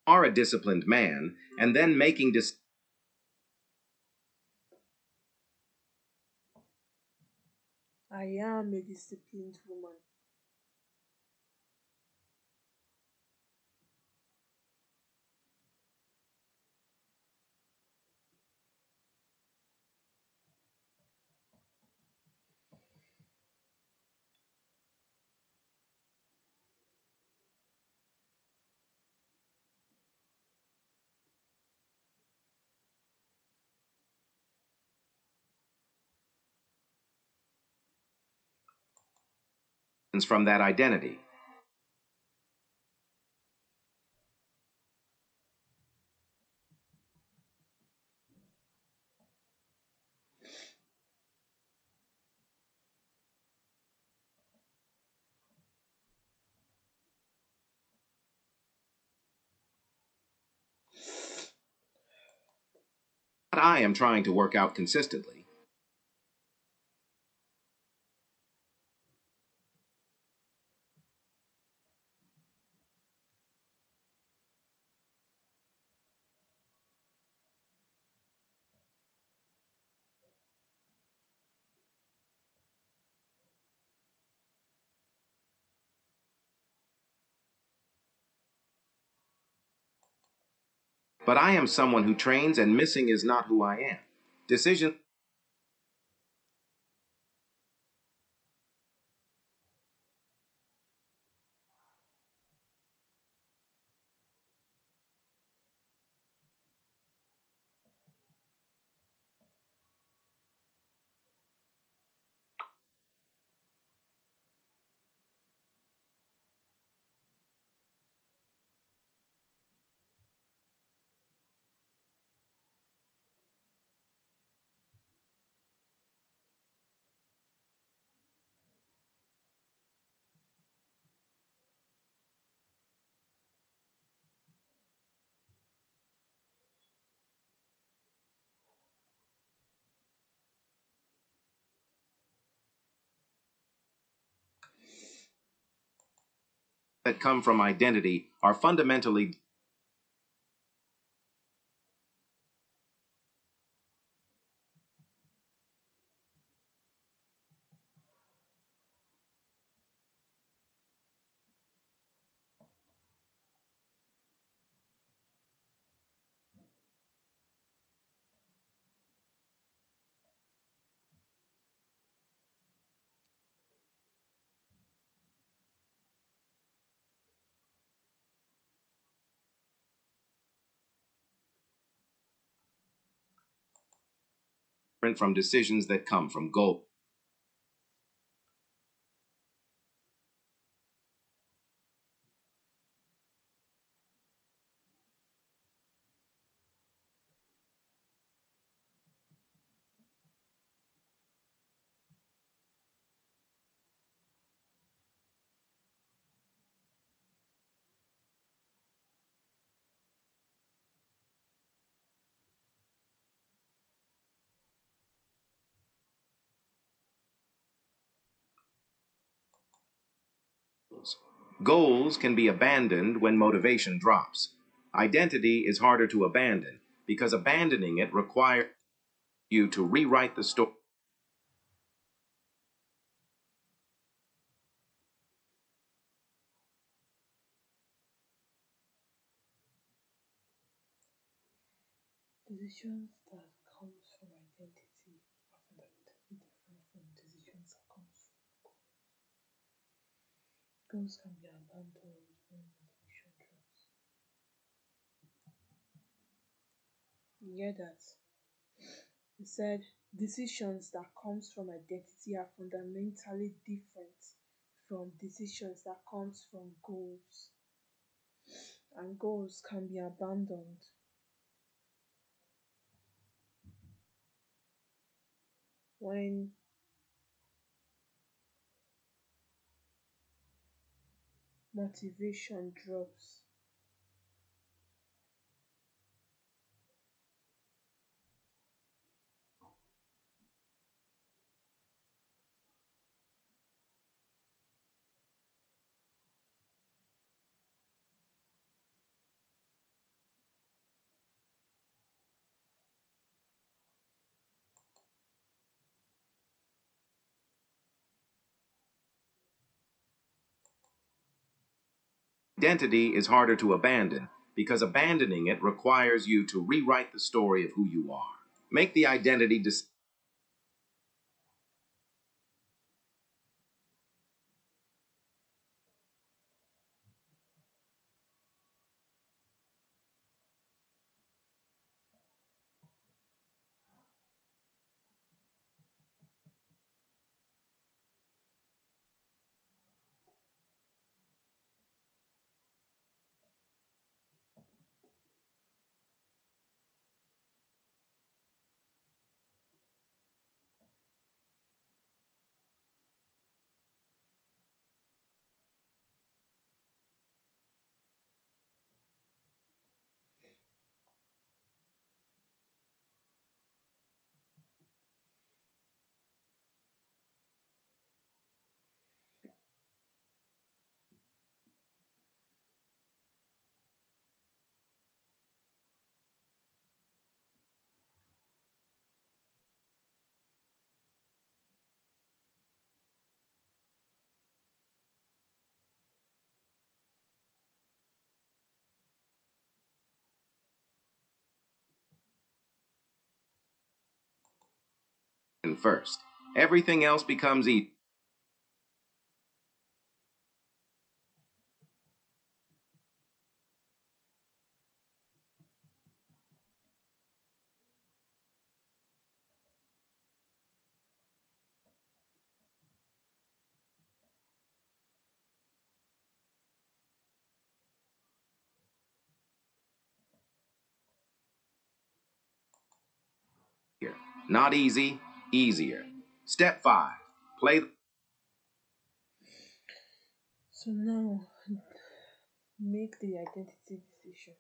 are a disciplined man and then making decisions. I am a disciplined woman. From that identity. What I am trying to work out consistently. But I am someone who trains, and missing is not who I am. Decision that come from identity are fundamentally different from decisions that come from goals. Goals can be abandoned when motivation drops. Identity is harder to abandon because abandoning it requires you to rewrite the story. Decisions that comes from identity are fundamentally different from decisions that comes from goals can be abandoned when motivation drops. You hear that? He said decisions that comes from identity are fundamentally different from decisions that comes from goals. And goals can be abandoned when motivation drops. Identity is harder to abandon because abandoning it requires you to rewrite the story of who you are. Make the identity decision first. Everything else becomes easier. Not easy, easier. Step 5. Play So now, make the identity decision.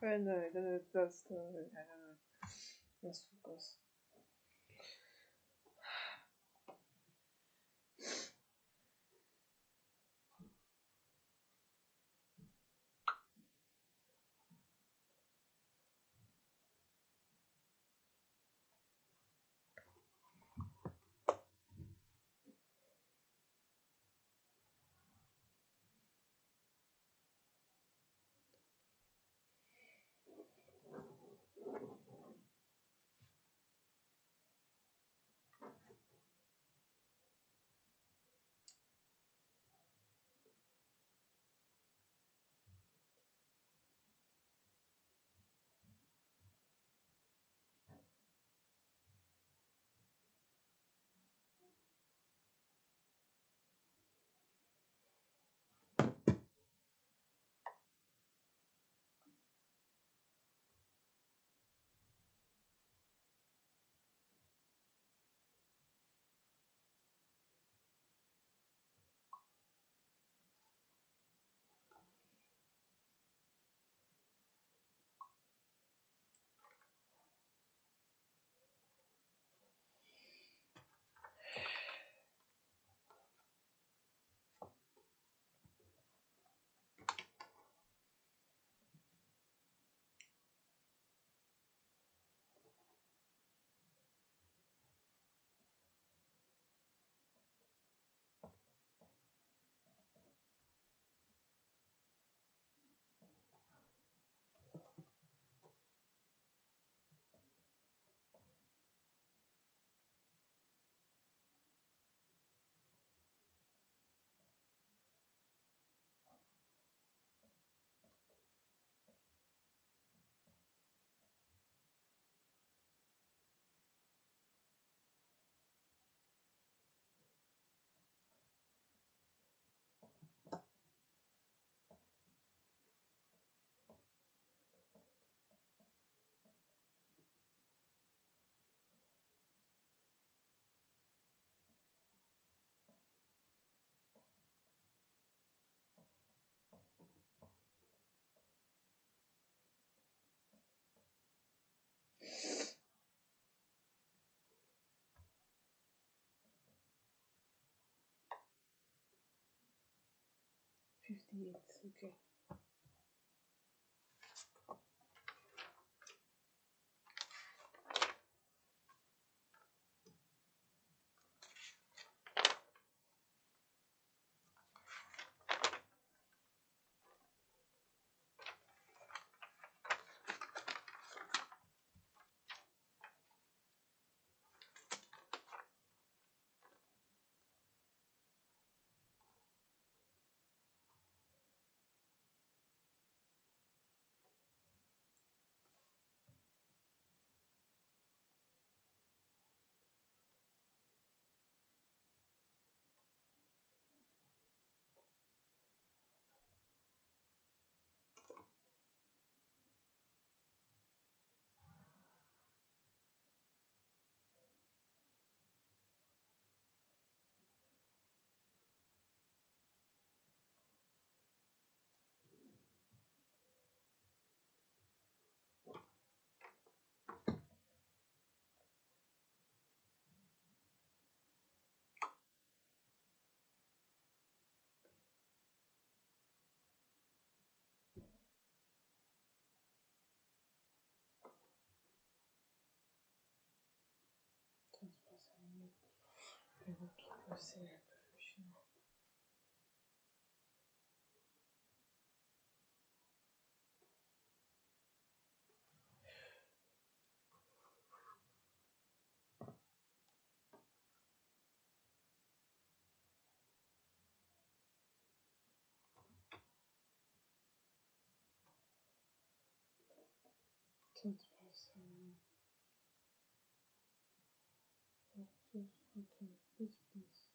I don't know. I don't know. That's the. I don't know. Let's focus. Okay. Please.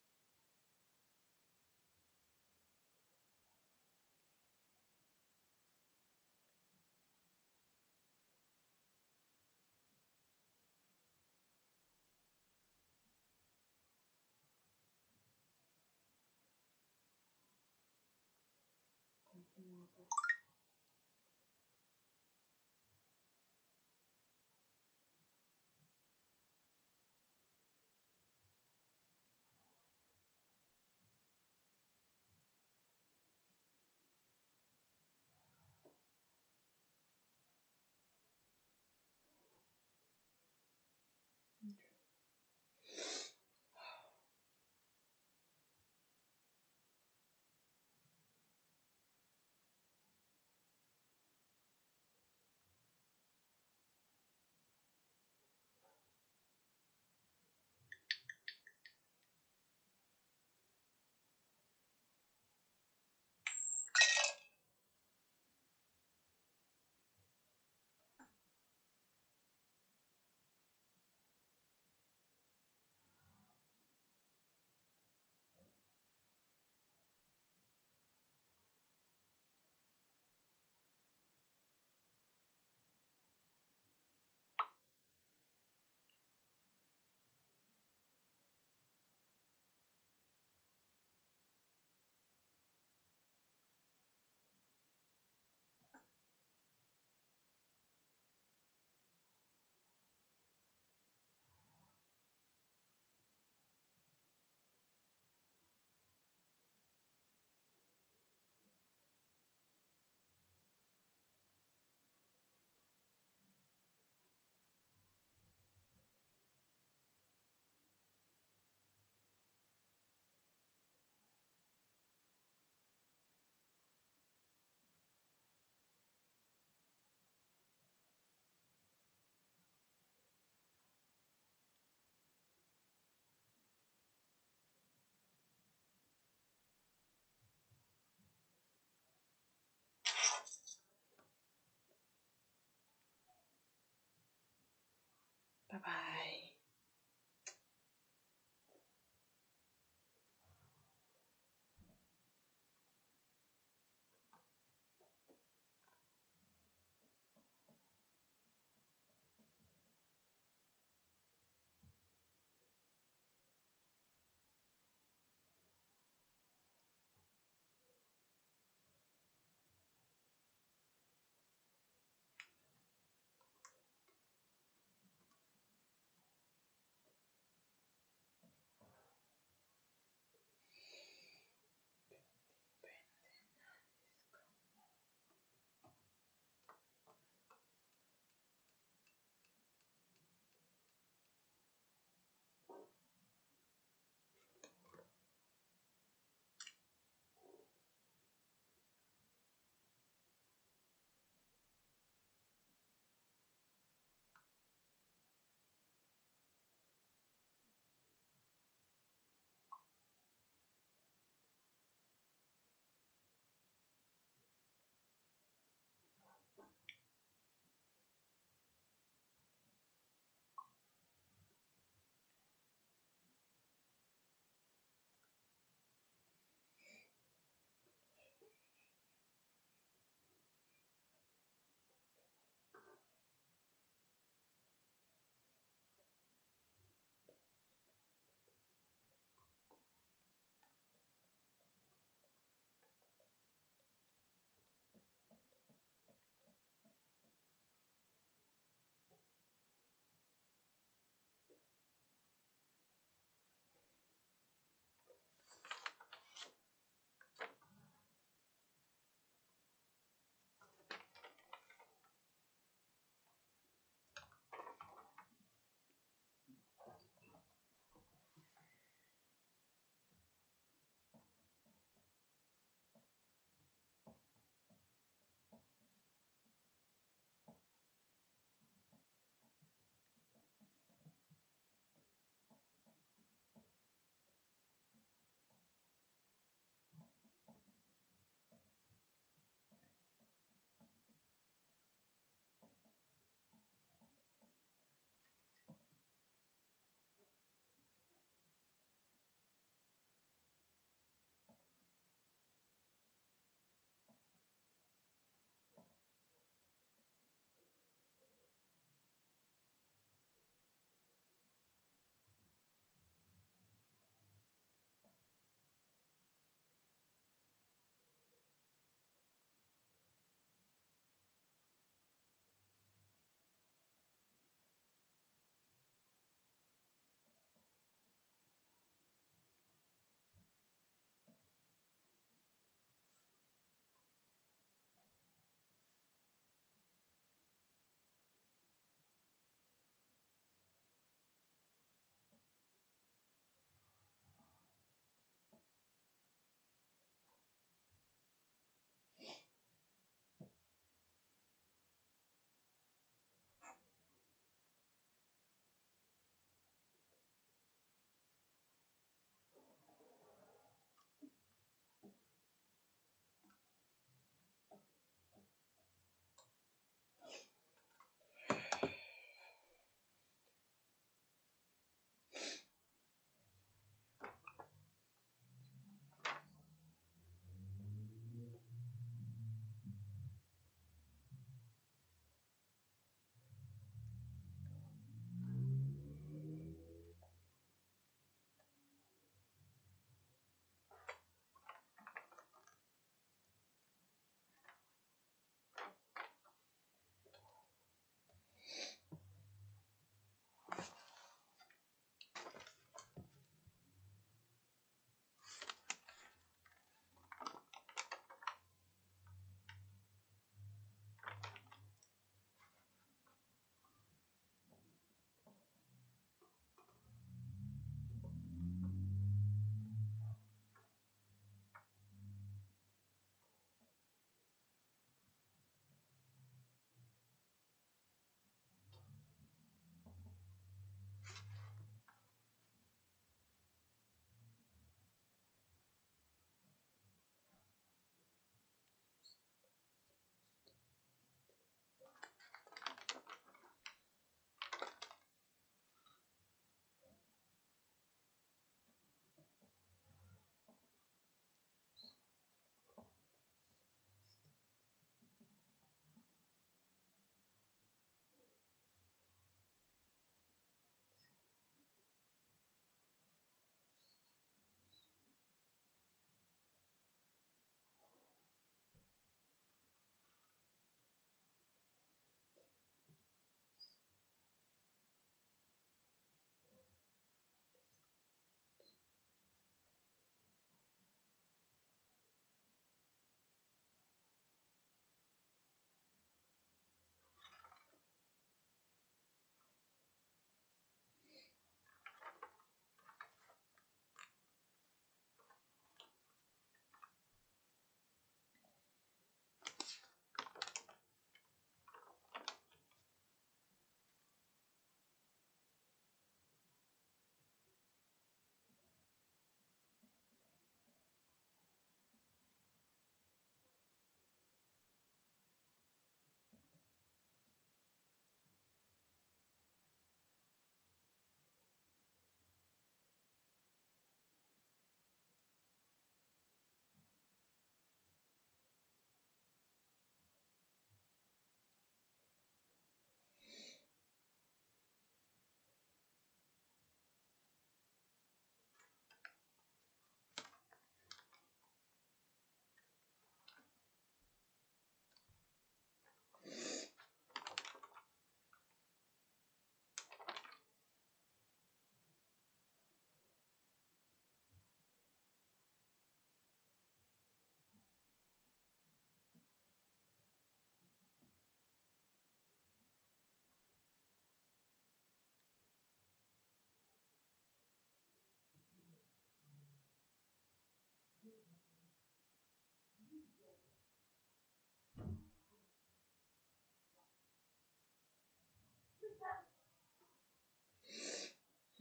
Bye bye.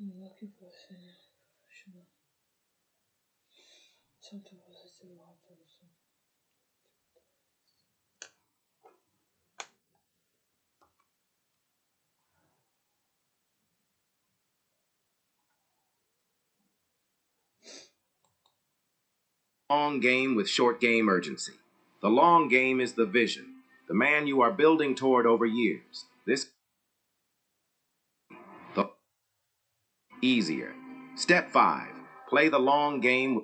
Lucky person, professional. Something positive happens. Long game with short game urgency. The long game is the vision, the man you are building toward over years. This the easier. Step 5. Play the long game.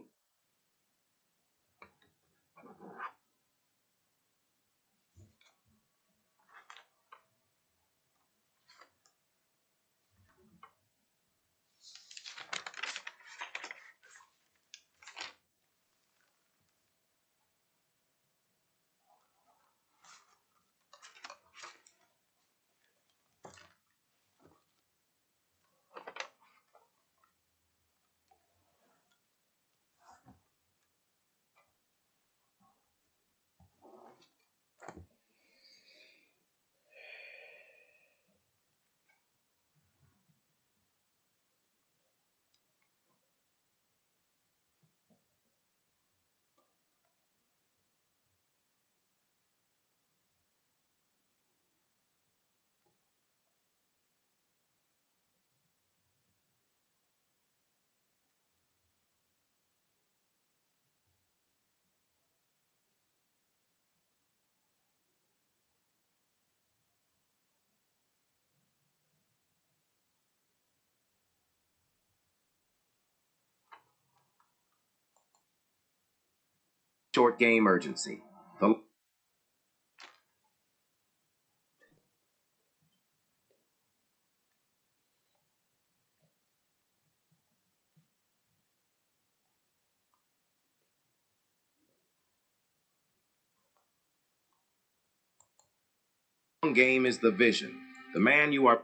Short game urgency. The long game is the vision, the man you are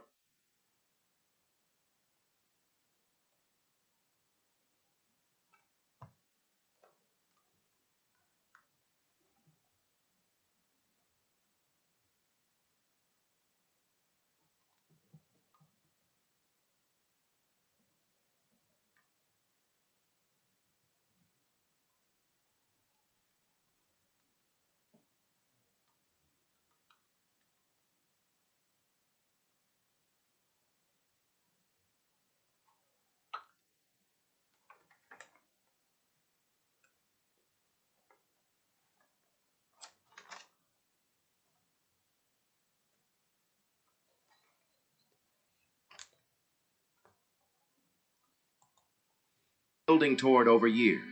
building toward over years.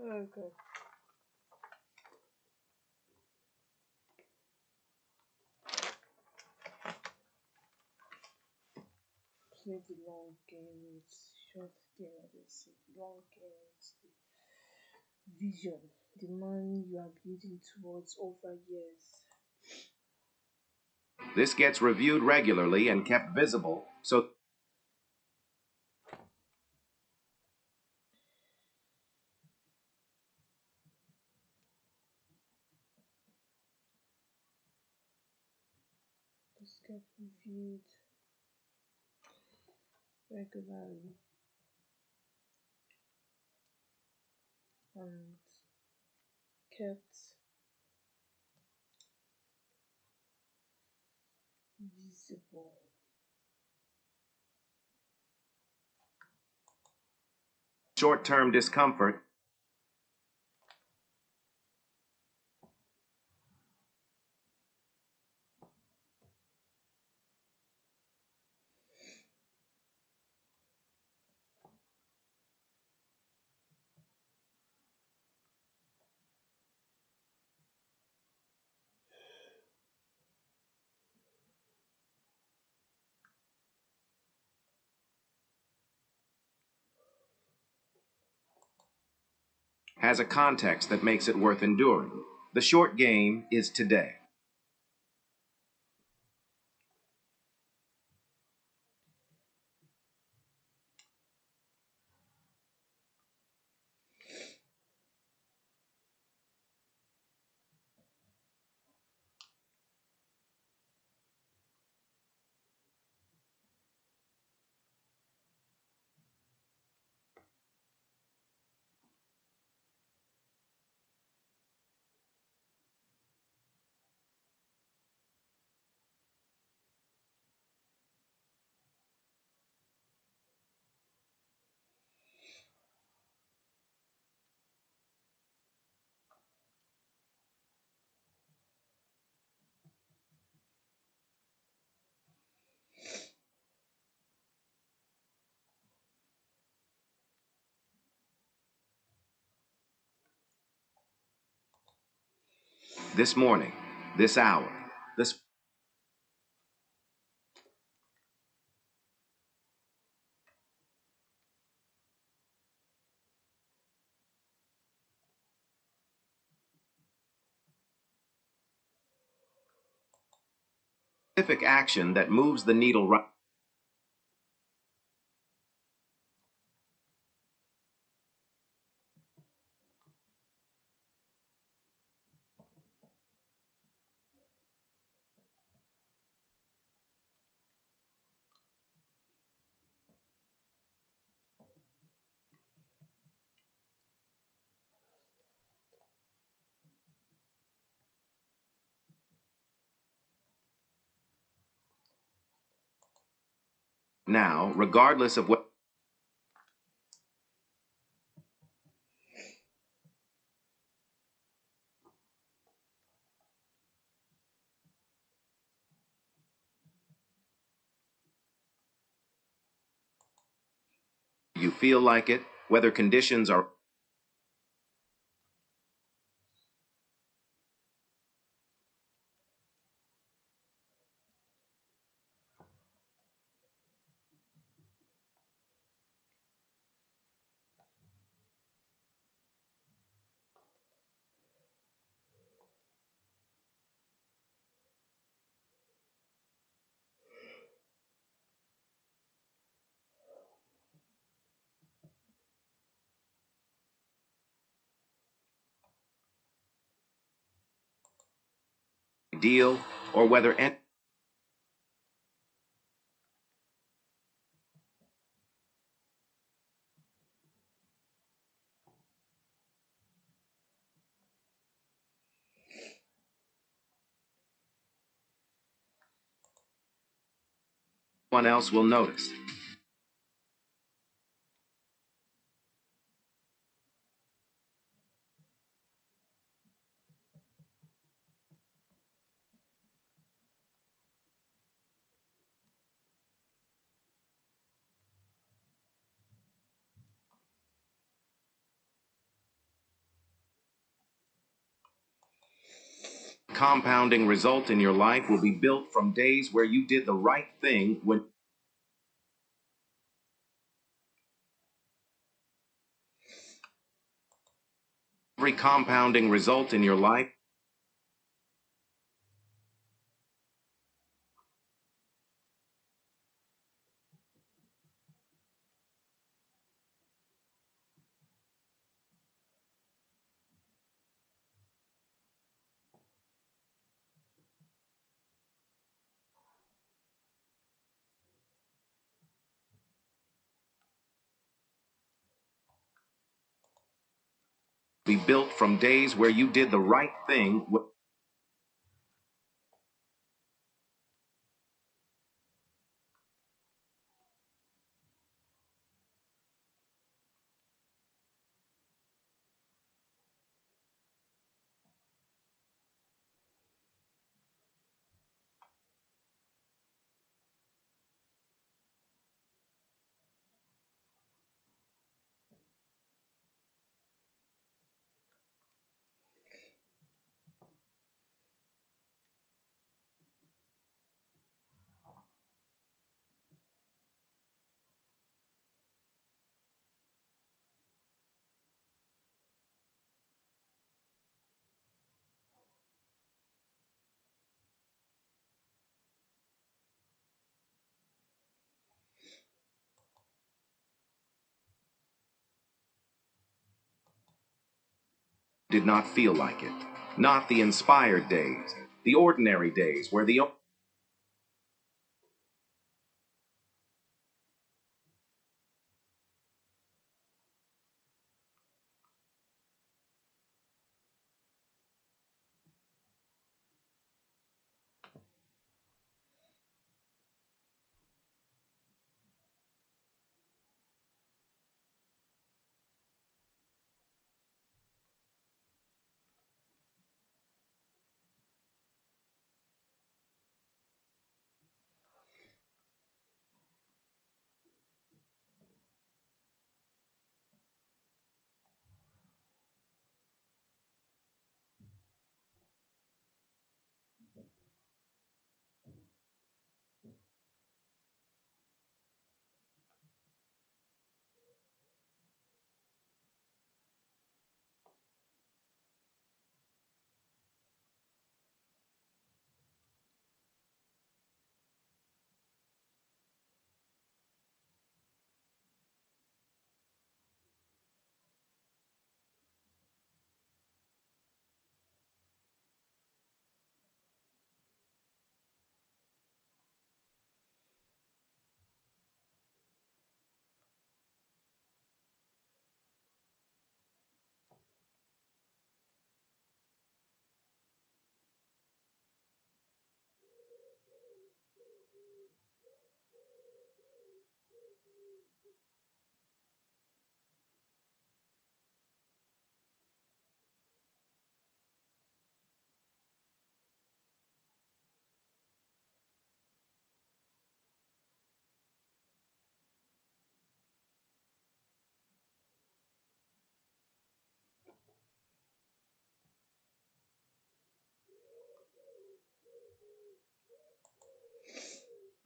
Okay. Play the long game with short game. I just say the long game with the vision, the man you are building towards over years. This gets reviewed regularly and kept visible, so Just get reviewed regularly and kept visible. short-term discomfort has a context that makes it worth enduring. The short game is today. This morning, this hour, this specific action that moves the needle right. Now, regardless of what you feel like it, whether conditions are ideal or whether anyone else will notice. Compounding result in your life will be built from days where you did the right thing when every compounding result in your life be built from days where you did the right thing. Did not feel like it. Not the inspired days, the ordinary days where the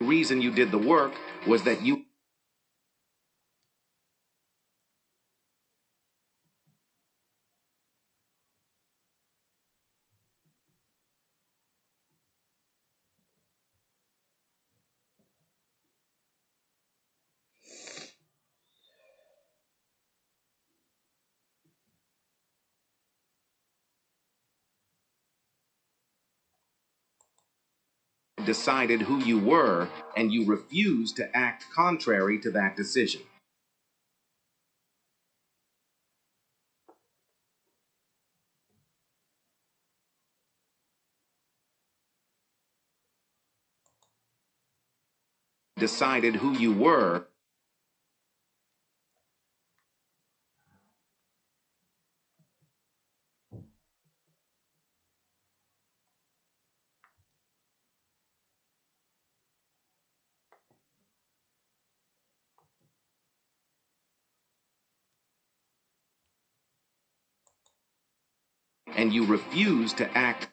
reason you did the work was that you decided who you were and you refused to act contrary to that decision. Decided who you were and you refused to act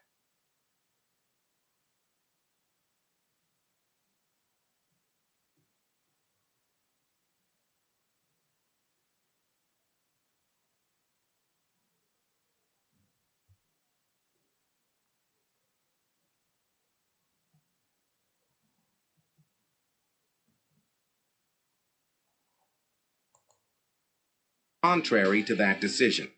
contrary to that decision.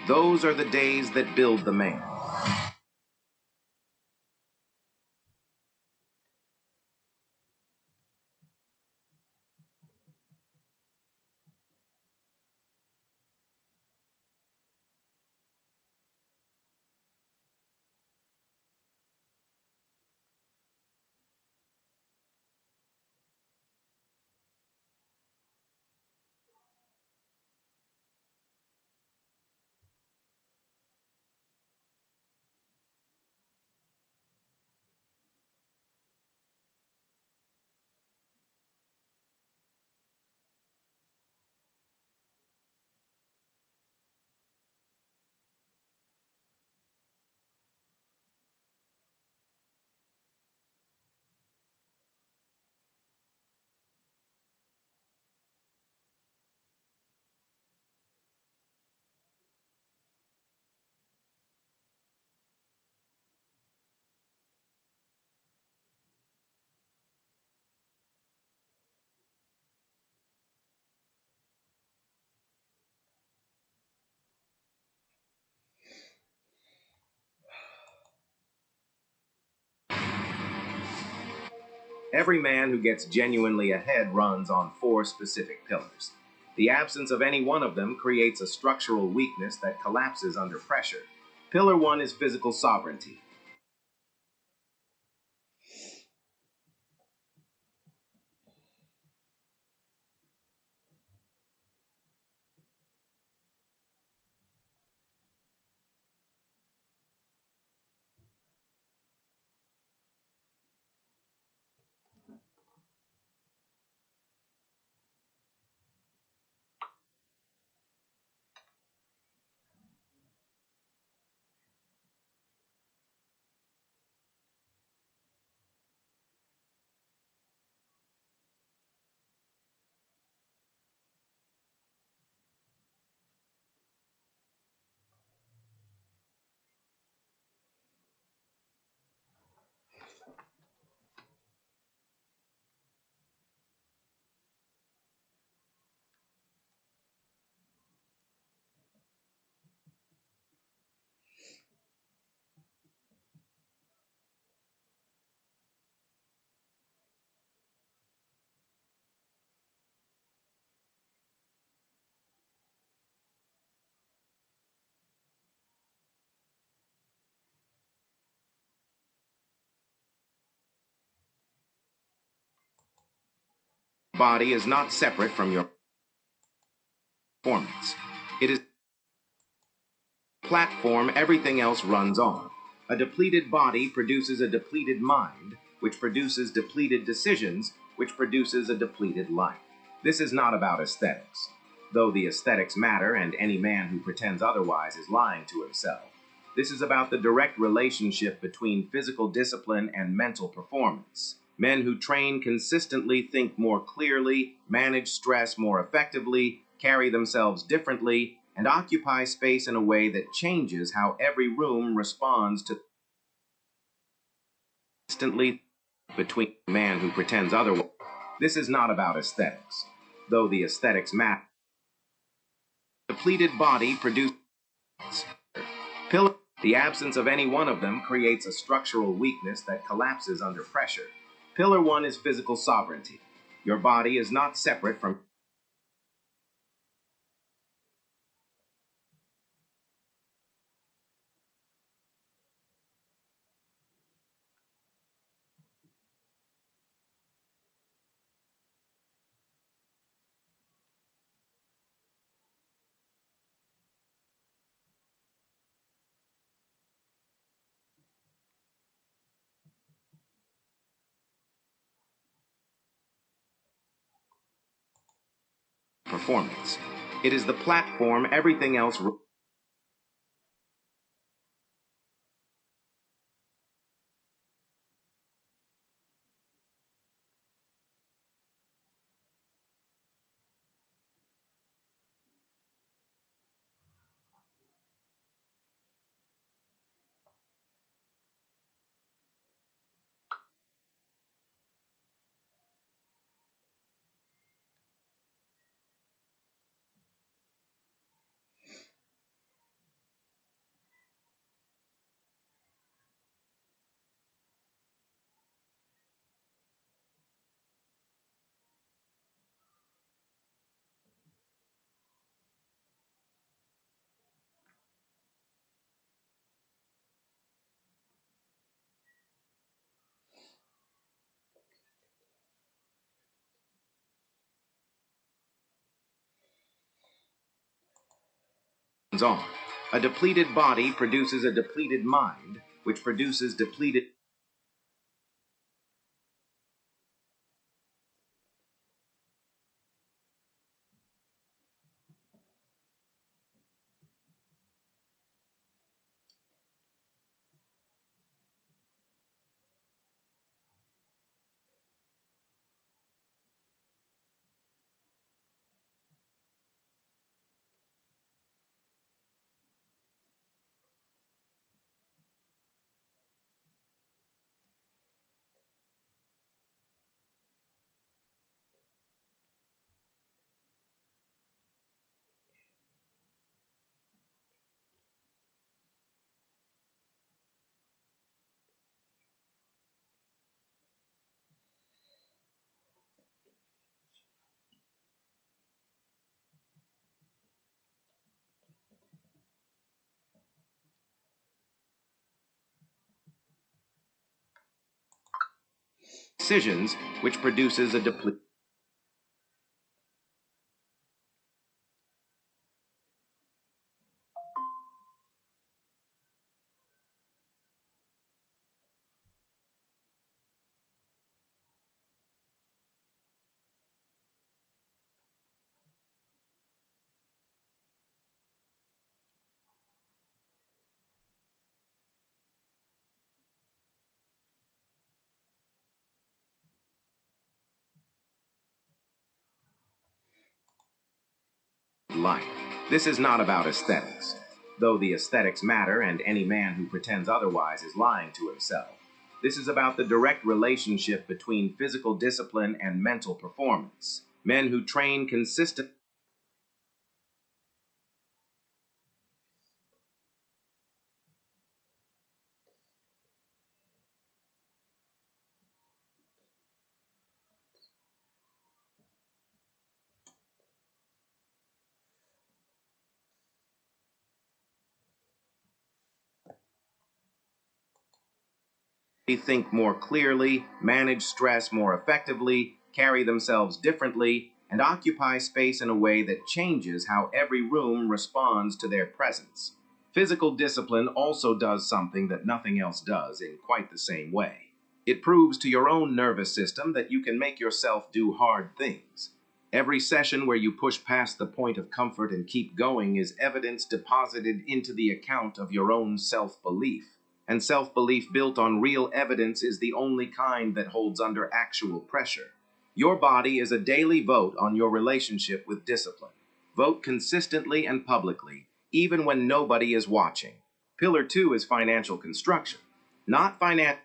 Those are the days that build the man. Every man who gets genuinely ahead runs on 4 specific pillars. The absence of any one of them creates a structural weakness that collapses under pressure. Pillar 1 is physical sovereignty. Body is not separate from your performance. It is a platform everything else runs on. A depleted body produces a depleted mind, which produces depleted decisions, which produces a depleted life. This is not about aesthetics, though the aesthetics matter and any man who pretends otherwise is lying to himself. This is about the direct relationship between physical discipline and mental performance. Men who train consistently think more clearly, manage stress more effectively, carry themselves differently, and occupy space in a way that changes how every room responds to instantly between a man who pretends otherwise. This is not about aesthetics, though the aesthetics matter. Depleted body produces pillar The absence of any one of them creates a structural weakness that collapses under pressure. Pillar 1 is physical sovereignty. Your body is not separate from performance. It is the platform everything else. On. A depleted body produces a depleted mind, which produces depleted. Decisions, which produces a depleted. Life. This is not about aesthetics, though the aesthetics matter and any man who pretends otherwise is lying to himself. This is about the direct relationship between physical discipline and mental performance. Men who train consistently think more clearly, manage stress more effectively, carry themselves differently, and occupy space in a way that changes how every room responds to their presence. Physical discipline also does something that nothing else does in quite the same way. It proves to your own nervous system that you can make yourself do hard things. Every session where you push past the point of comfort and keep going is evidence deposited into the account of your own self-belief. And self-belief built on real evidence is the only kind that holds under actual pressure. Your body is a daily vote on your relationship with discipline. Vote consistently and publicly, even when nobody is watching. Pillar 2 is financial construction, not financial.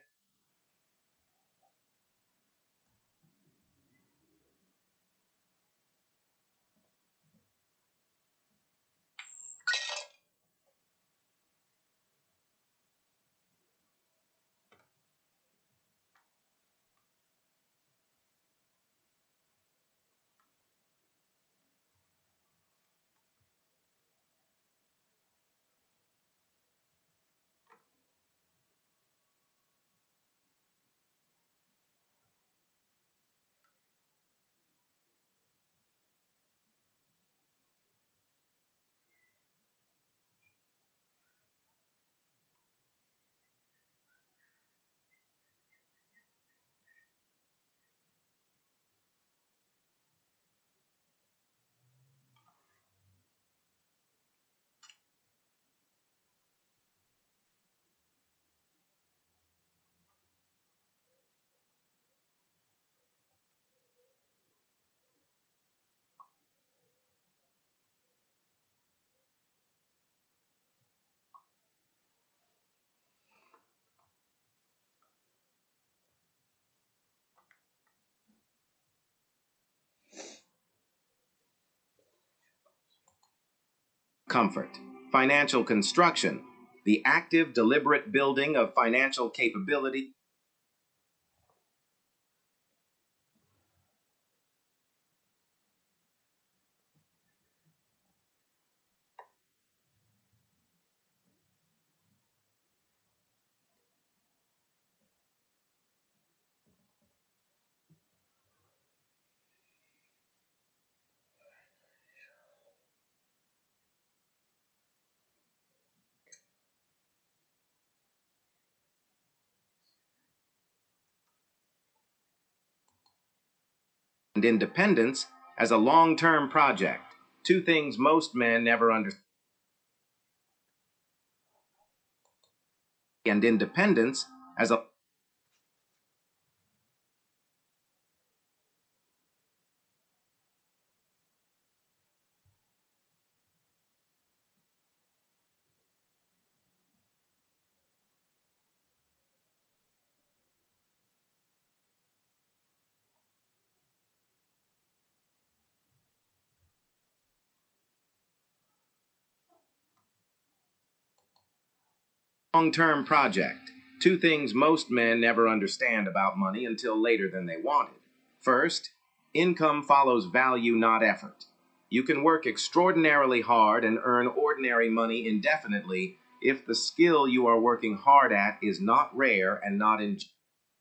comfort. Financial construction, the active, deliberate building of financial capability. And independence as a long-term project. Two things most men never understand. And independence as a long-term project. Two things most men never understand about money until later than they wanted. First, income follows value, not effort. You can work extraordinarily hard and earn ordinary money indefinitely if the skill you are working hard at is not rare and not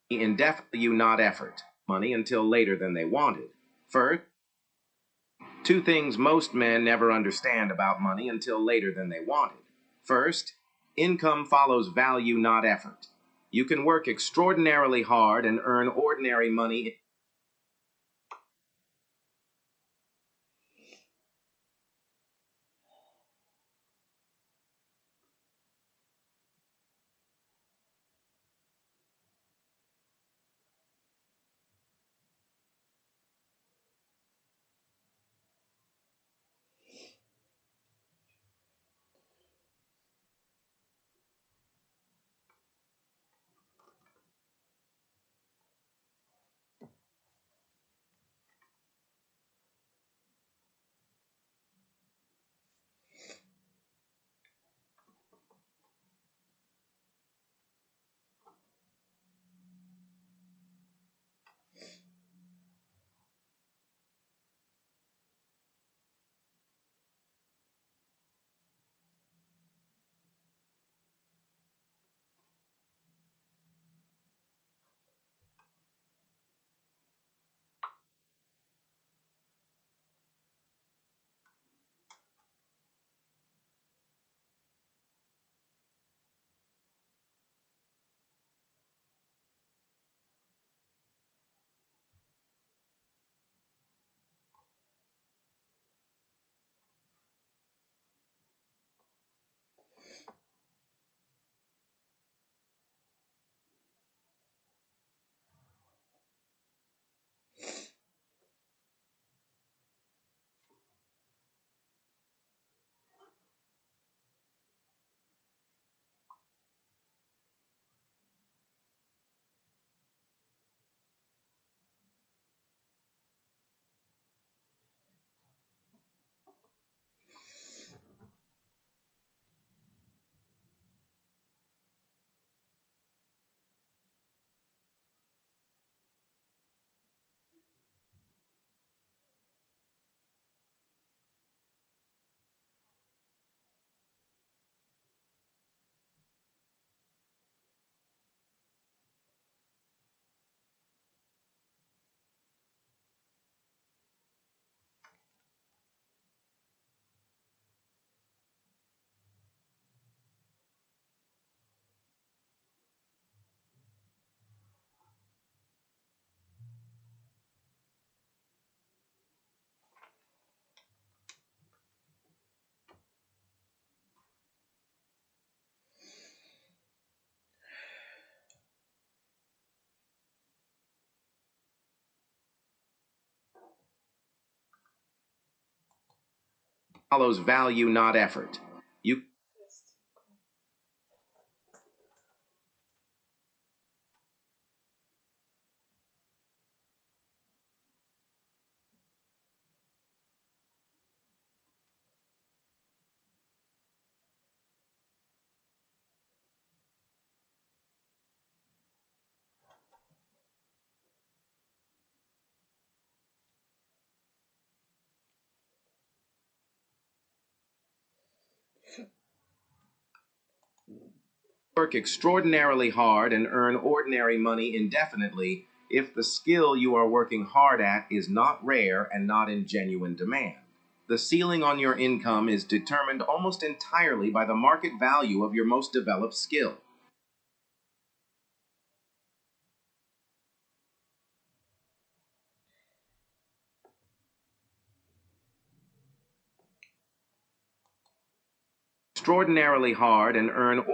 indefinitely, not effort. Money until later than they wanted. First, two things most men never understand about money until later than they wanted. First, income follows value, not effort. You can work extraordinarily hard and earn ordinary money. Follows value, not effort. You Work extraordinarily hard and earn ordinary money indefinitely if the skill you are working hard at is not rare and not in genuine demand. The ceiling on your income is determined almost entirely by the market value of your most developed skill. Extraordinarily hard and earn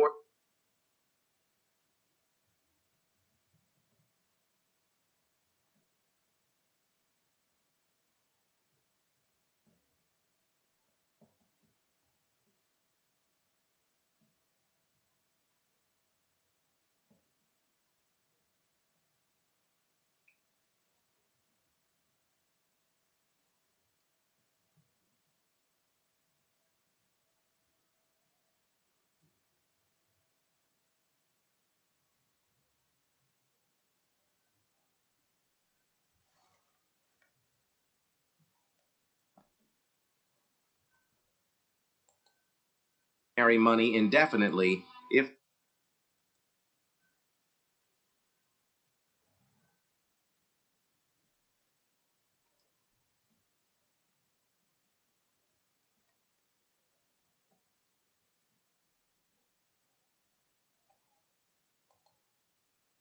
ordinary money indefinitely if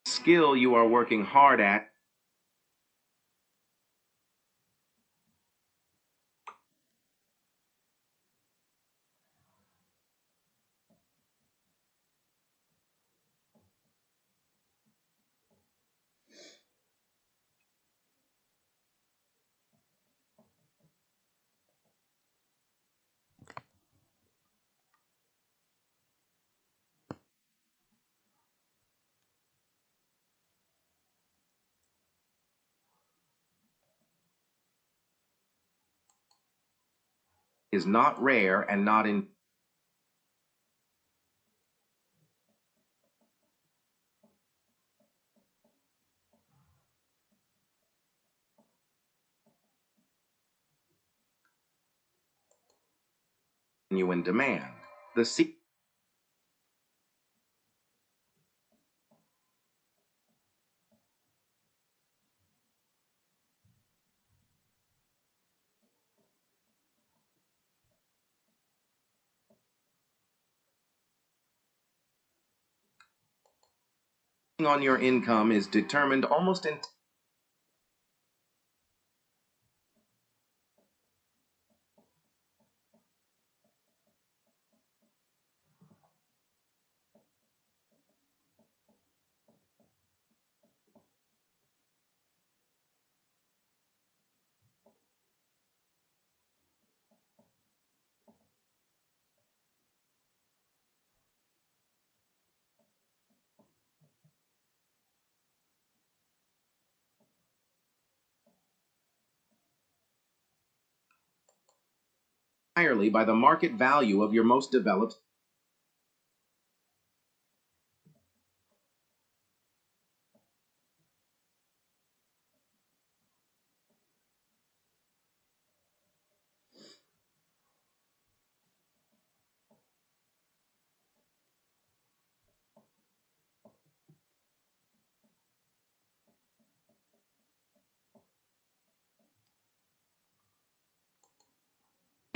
skill you are working hard at is not rare and not in genuine demand. The ceiling on your income is determined almost entirely by the market value of your most developed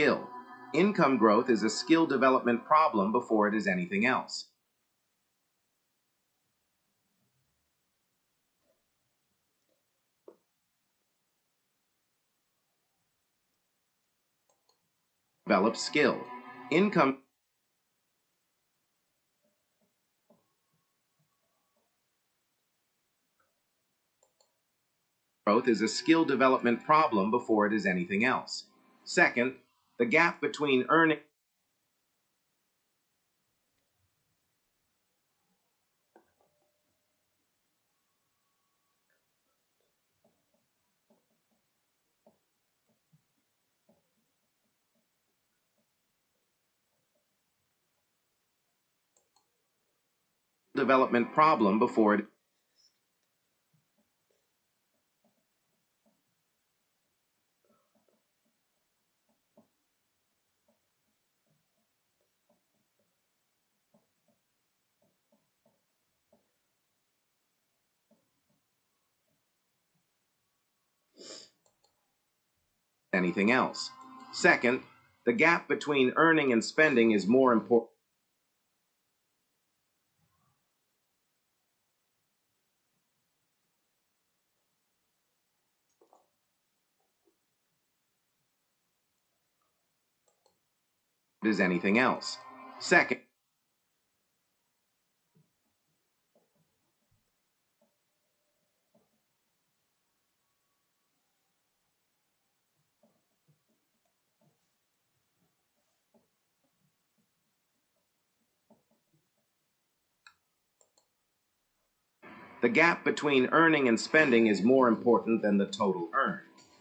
skill. Income growth is a skill development problem before it is anything else. Develop skill. Income growth is a skill development problem before it is anything else. Second, the gap between earning development problem before it anything else. Second, the gap between earning and spending is more important as anything else. Second, the gap between earning and spending is more important than the total earned.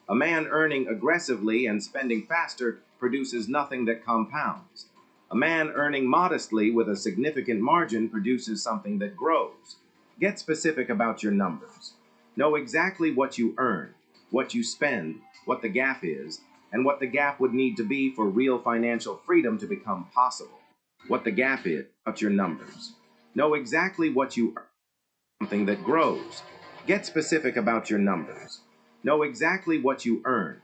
A man earning aggressively and spending faster produces nothing that compounds. A man earning modestly with a significant margin produces something that grows. Get specific about your numbers. Know exactly what you earn, what you spend, what the gap is, and what the gap would need to be for real financial freedom to become possible. What the gap is about your numbers. Know exactly what you earn, something that grows. Get specific about your numbers. Know exactly what you earn.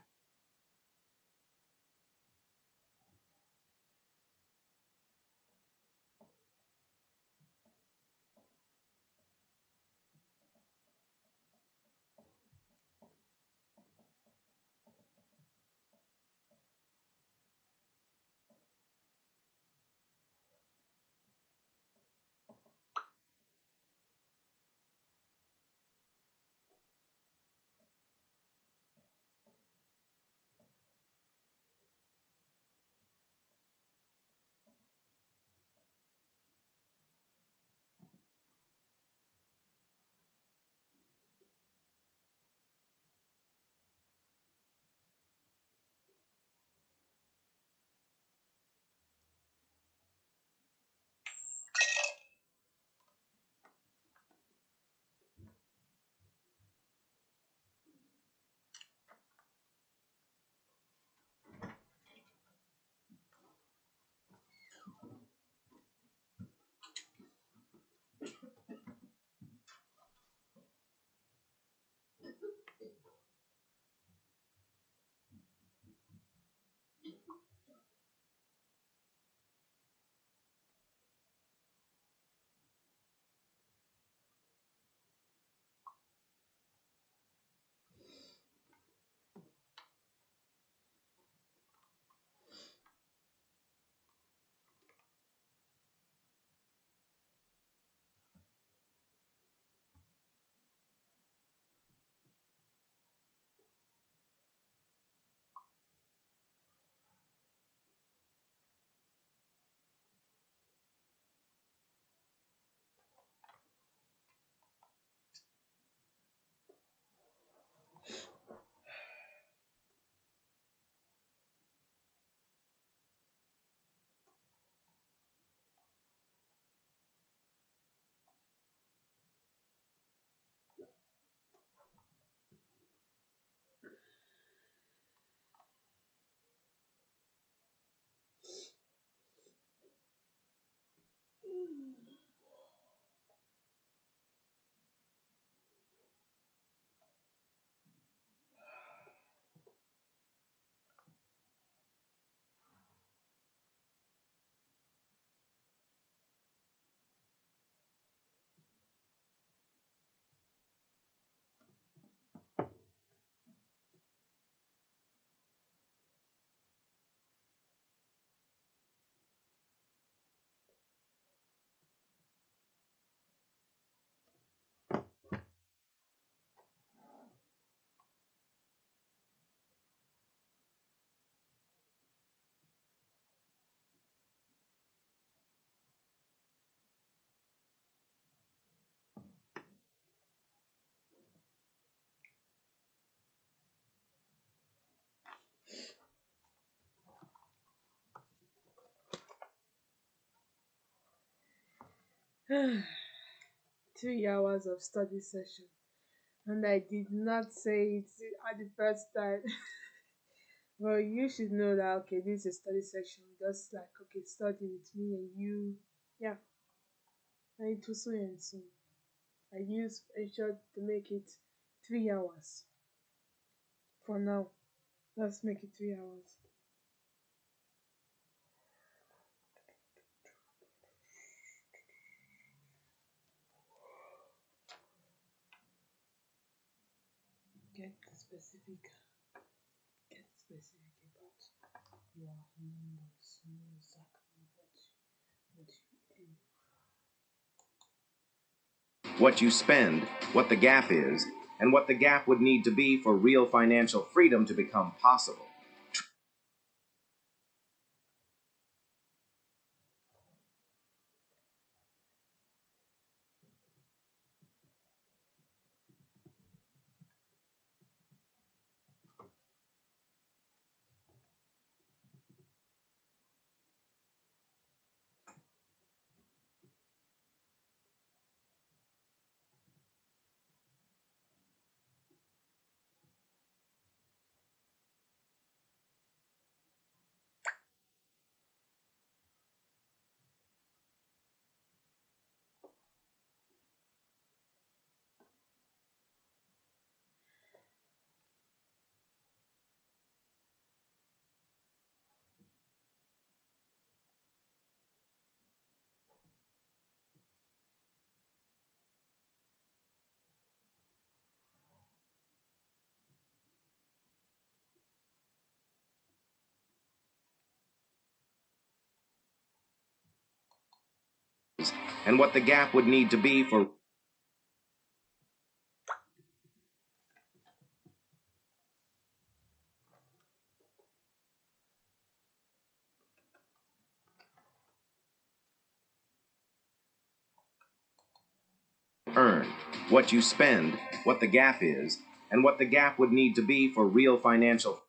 Three hours of study session, and I did not say it at the first time. Well, you should know that okay, this is a study session. Just like okay, study with me and you. Yeah, and it was so and so. I ensured to make it 3 hours for now. Let's make it 3 hours. Get specific. Get specific about your numbers. Know exactly what you aim. What you spend, what the gap is, and what the gap would need to be for real financial freedom to become possible. And what the gap would need to be for earn, what you spend, what the gap is, and what the gap would need to be for real financial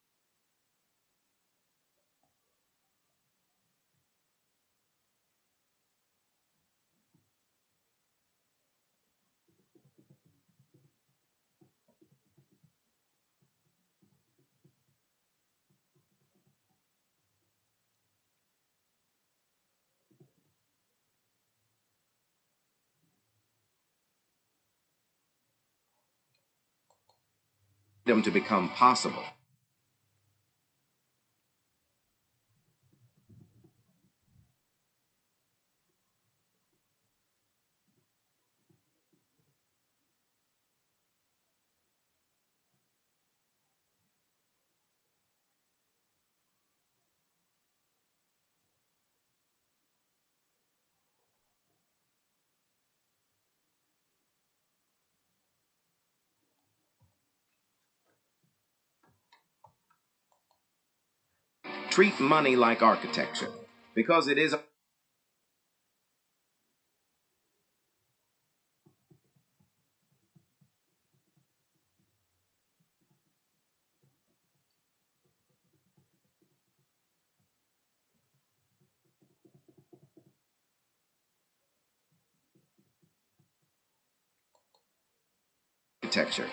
freedom to become possible. Treat money like architecture, because it is architecture.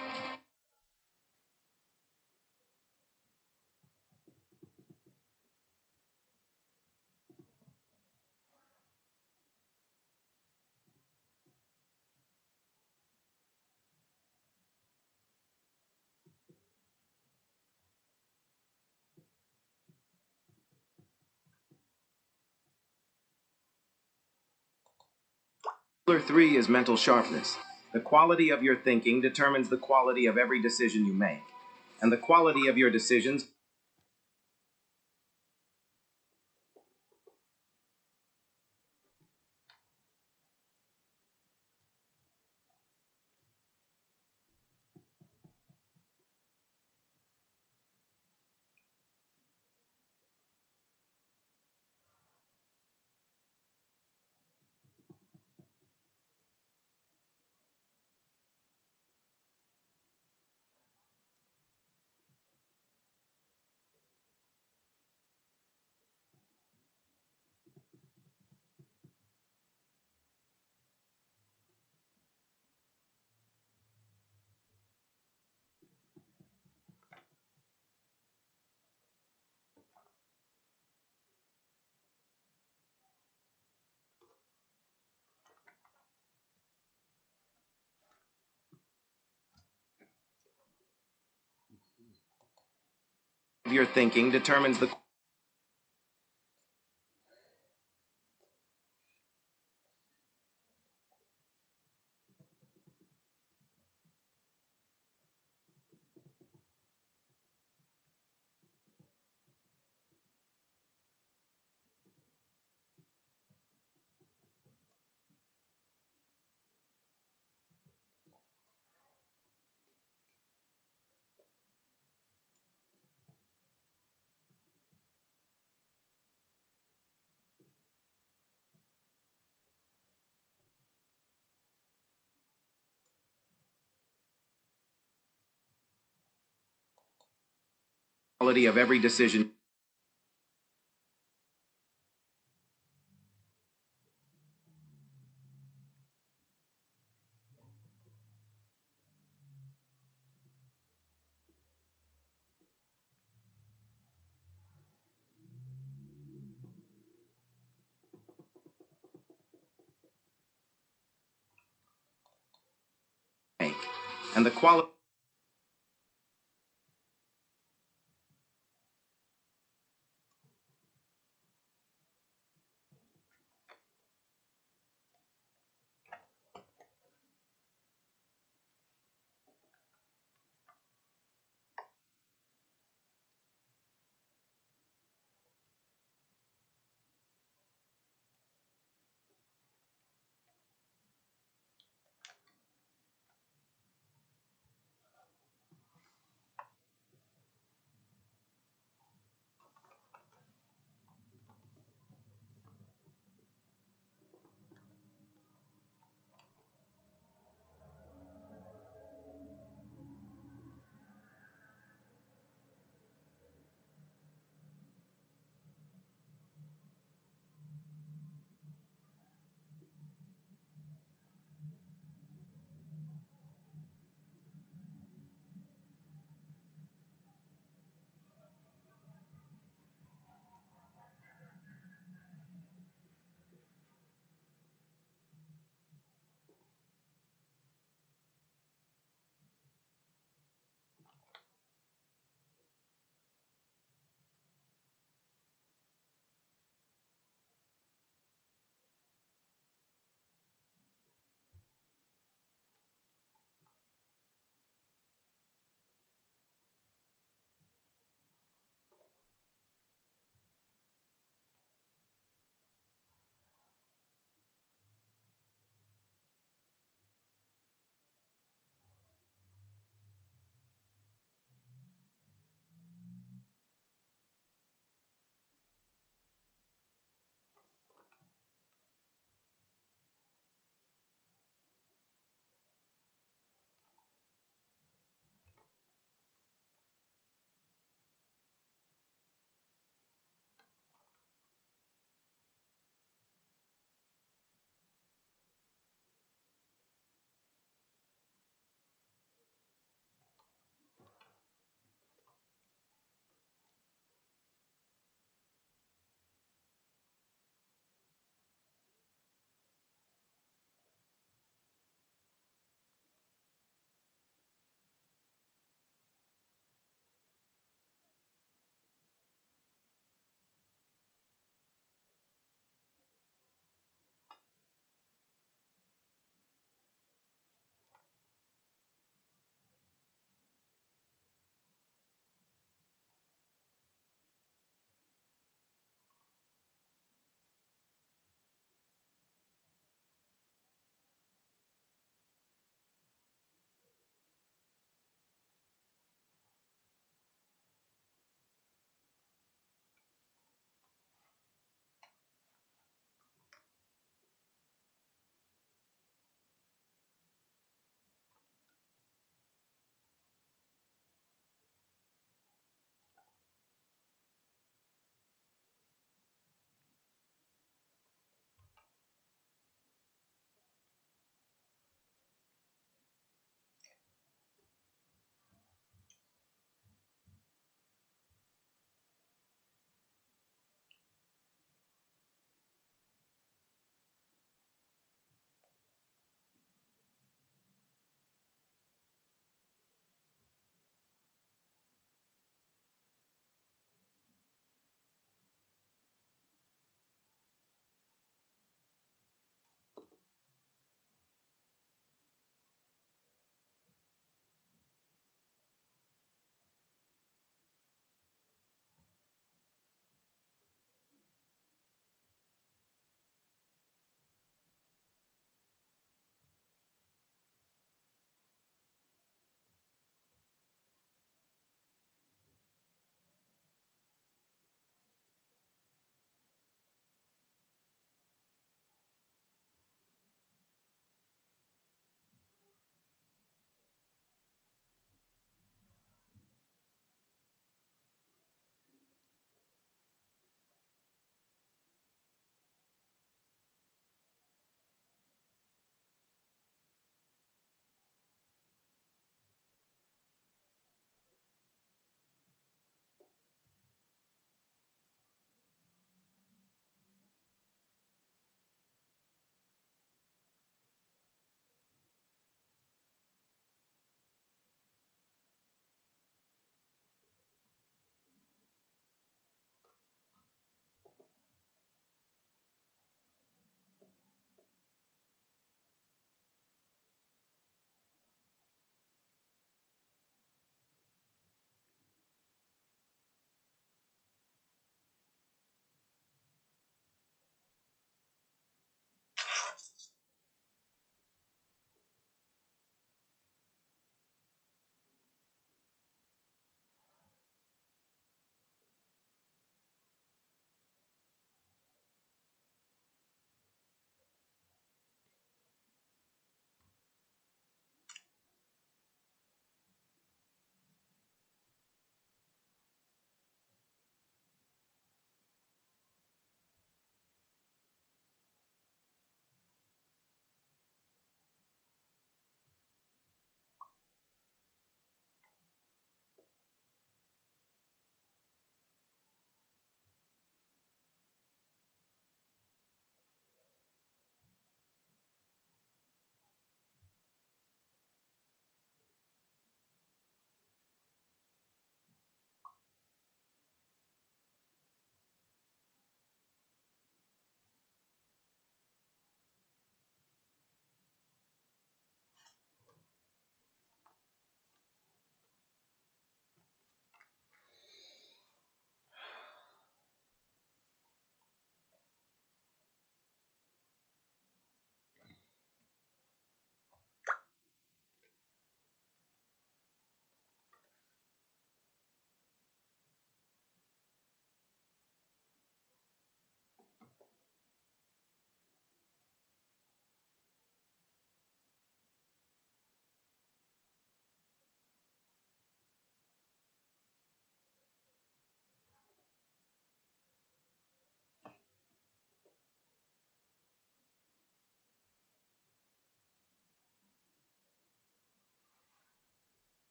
Pillar 3 is mental sharpness. The quality of your thinking determines the quality of every decision you make, and the quality of your decisions your thinking determines the quality of every decision. Make, and the quality.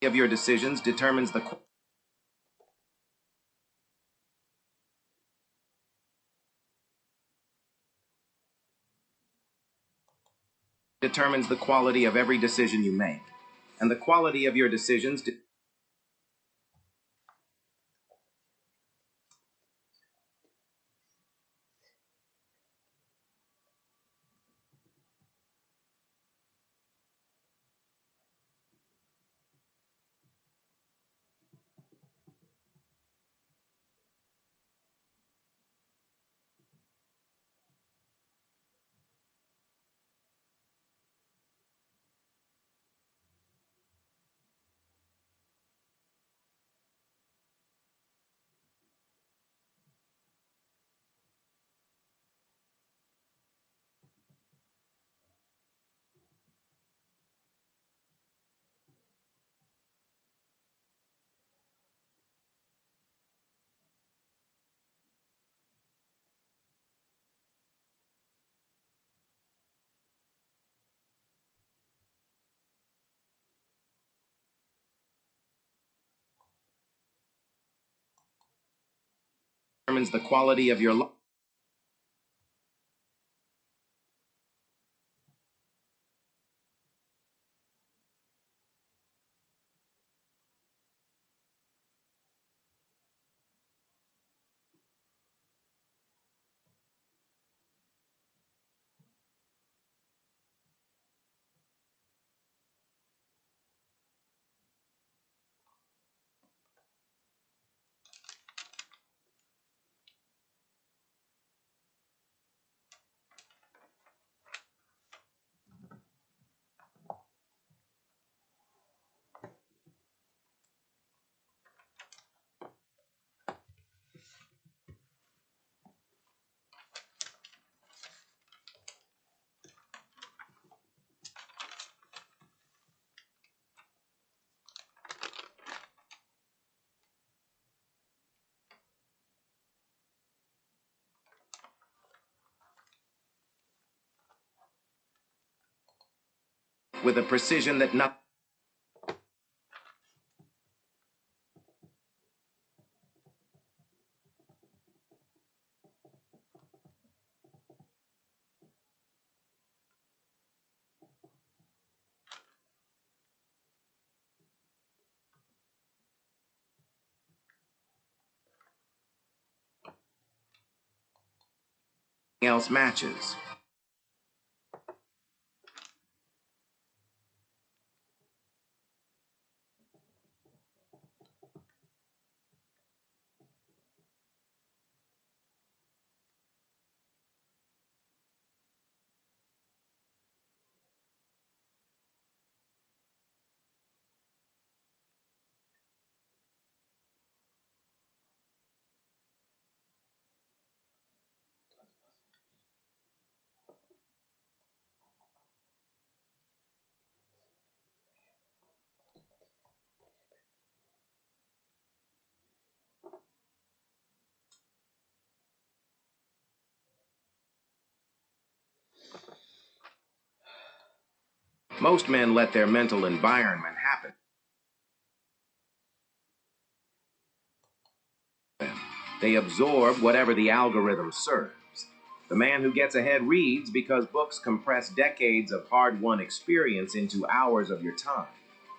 of your decisions determines the quality of every decision you make, and the quality of your decisions determines the quality of your life. With a precision that nothing else matches. Most men let their mental environment happen. They absorb whatever the algorithm serves. The man who gets ahead reads because books compress decades of hard-won experience into hours of your time.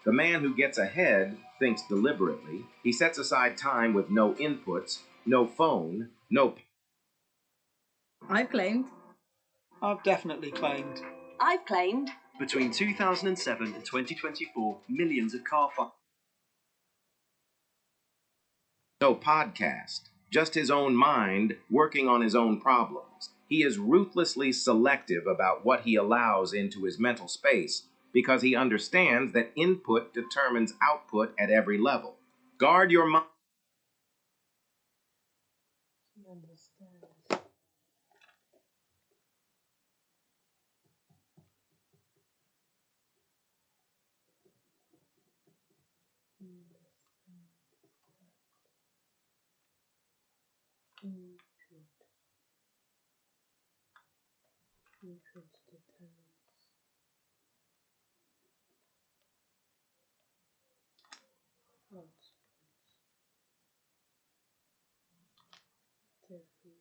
The man who gets ahead thinks deliberately. He sets aside time with no inputs, no phone, no... I've claimed. I've definitely claimed. I've claimed. Between 2007 and 2024, millions of car fires. No podcast. Just his own mind working on his own problems. He is ruthlessly selective about what he allows into his mental space because he understands that input determines output at every level. Guard your mind. He understands. Input determines. every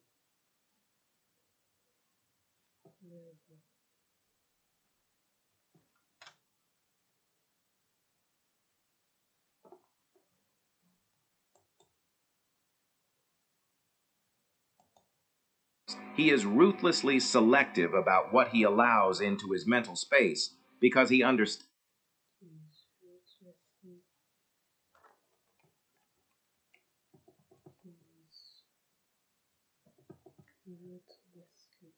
level. He is ruthlessly selective about what he allows into his mental space because he understands. Is ruthlessly is ruthlessly selective.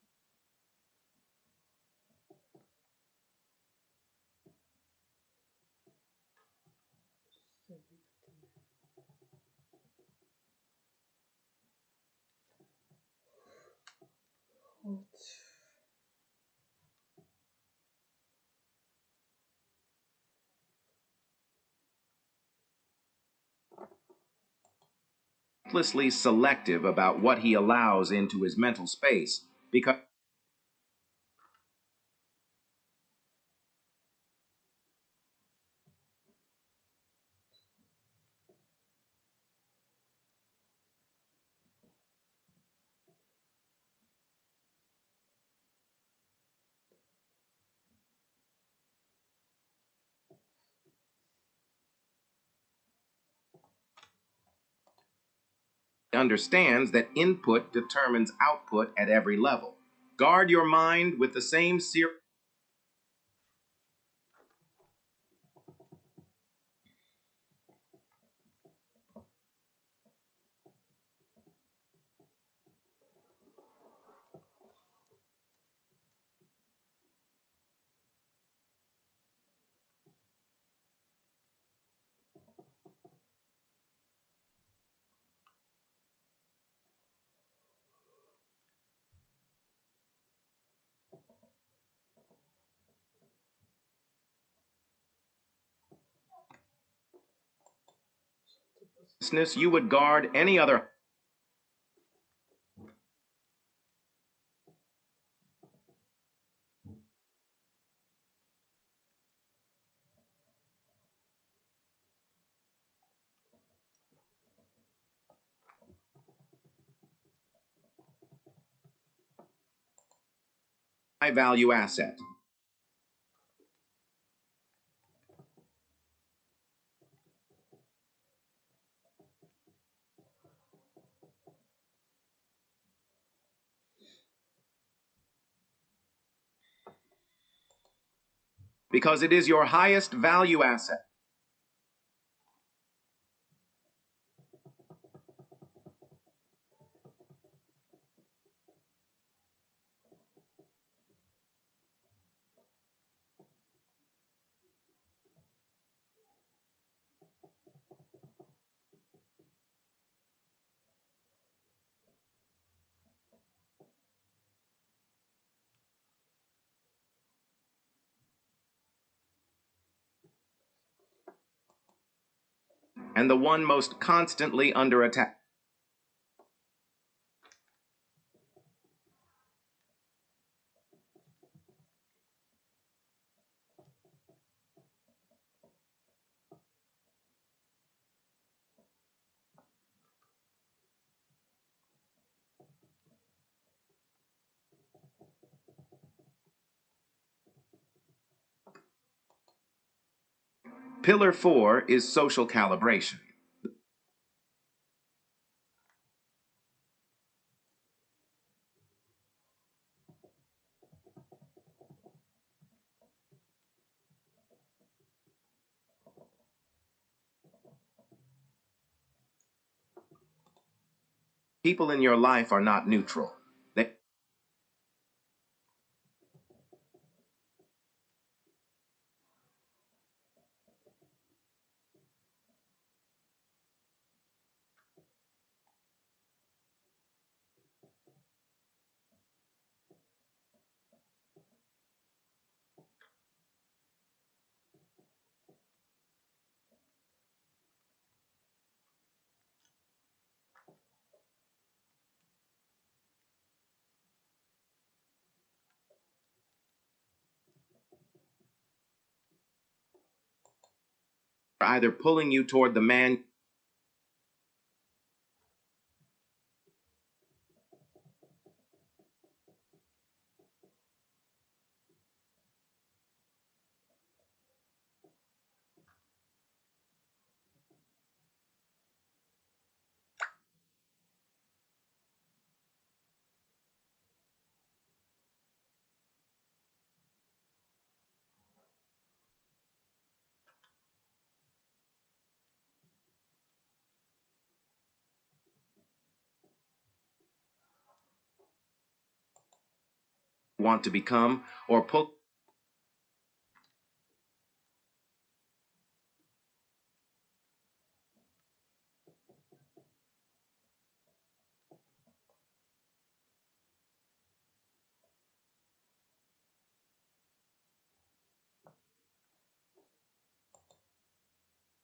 What? Ruthlessly selective about what he allows into his mental space because he understands that input determines output at every level. Guard your mind with the same seriousness you would guard any other high value asset. Because it is your highest value asset. And the one most constantly under attack. Pillar 4 is social calibration. People in your life are not neutral. They are either pulling you toward the man want to become, or pull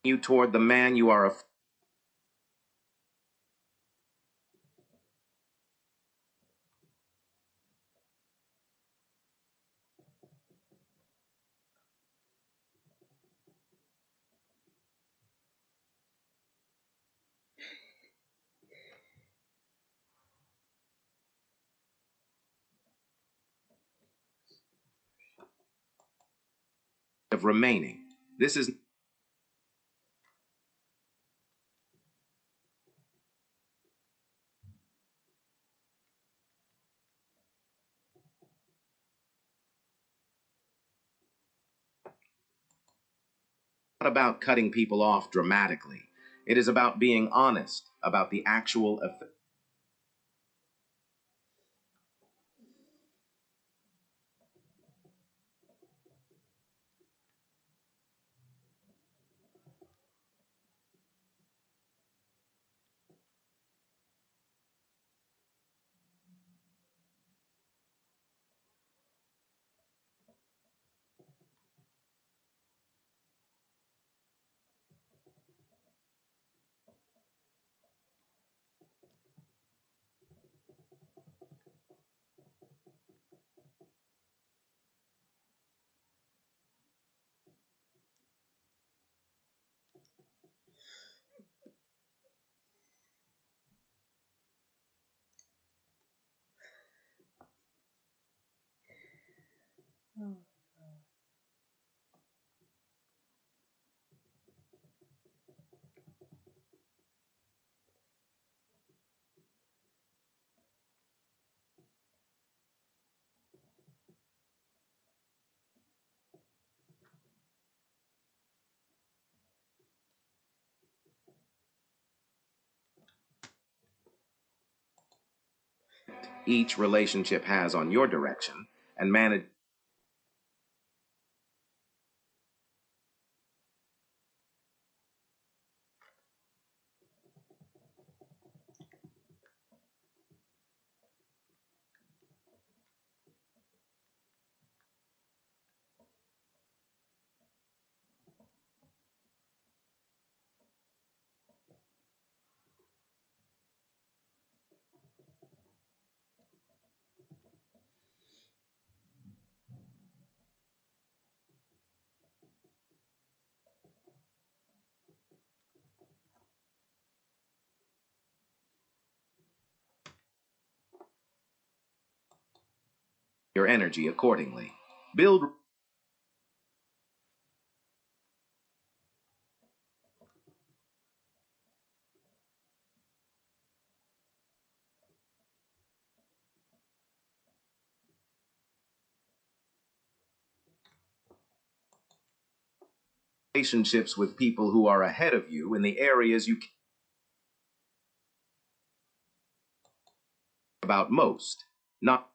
you toward the man you are of remaining. This is not about cutting people off dramatically. It is about being honest about the actual effect. Oh. Each relationship has on your direction and manage your energy accordingly. Build relationships with people who are ahead of you in the areas you care about most, not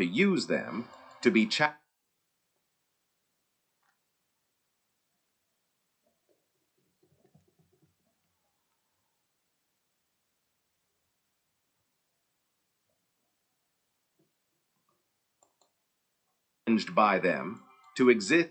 to use them to be challenged by them, to exist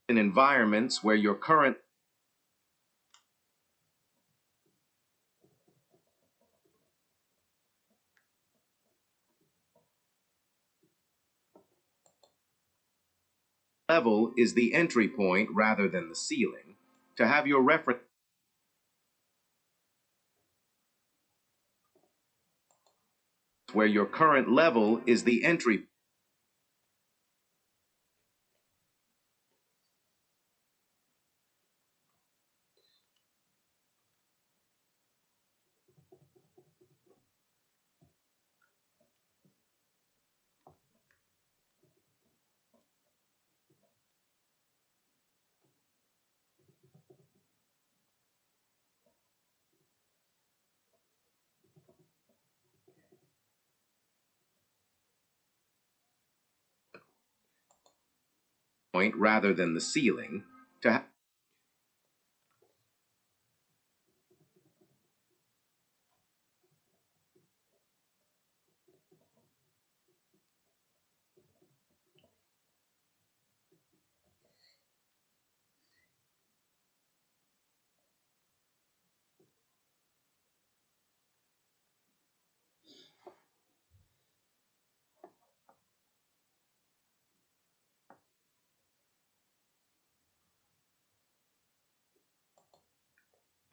in environments where your current level is the entry point rather than the ceiling, to have your reference where your current level is the entry point rather than the ceiling, to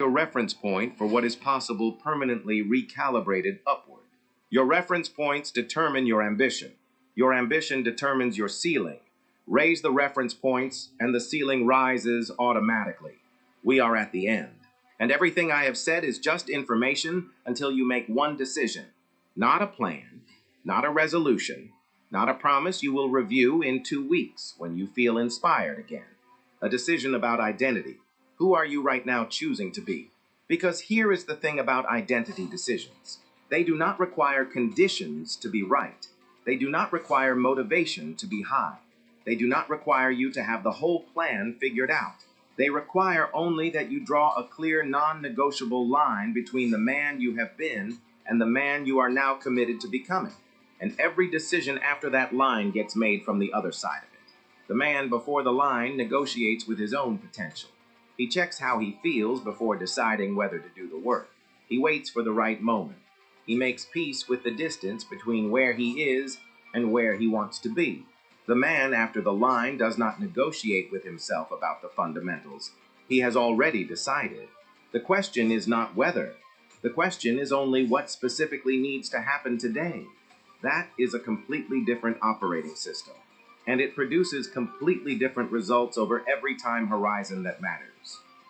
your reference point for what is possible permanently recalibrated upward. Your reference points determine your ambition. Your ambition determines your ceiling. Raise the reference points, and the ceiling rises automatically. We are at the end. And everything I have said is just information until you make one decision. Not a plan, not a resolution, not a promise you will review in 2 weeks when you feel inspired again. A decision about identity. Who are you right now choosing to be? Because here is the thing about identity decisions. They do not require conditions to be right. They do not require motivation to be high. They do not require you to have the whole plan figured out. They require only that you draw a clear, non-negotiable line between the man you have been and the man you are now committed to becoming. And every decision after that line gets made from the other side of it. The man before the line negotiates with his own potential. He checks how he feels before deciding whether to do the work. He waits for the right moment. He makes peace with the distance between where he is and where he wants to be. The man after the line does not negotiate with himself about the fundamentals. He has already decided. The question is not whether. The question is only what specifically needs to happen today. That is a completely different operating system, and it produces completely different results over every time horizon that matters.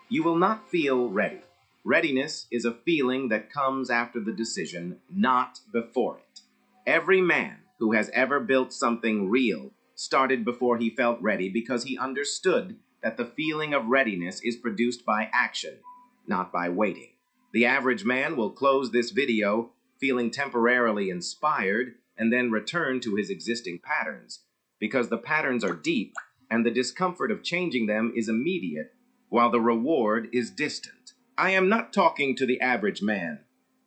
You will not feel ready. Readiness is a feeling that comes after the decision, not before it. Every man who has ever built something real started before he felt ready because he understood that the feeling of readiness is produced by action, not by waiting. The average man will close this video feeling temporarily inspired and then return to his existing patterns, because the patterns are deep and the discomfort of changing them is immediate, while the reward is distant. I am not talking to the average man.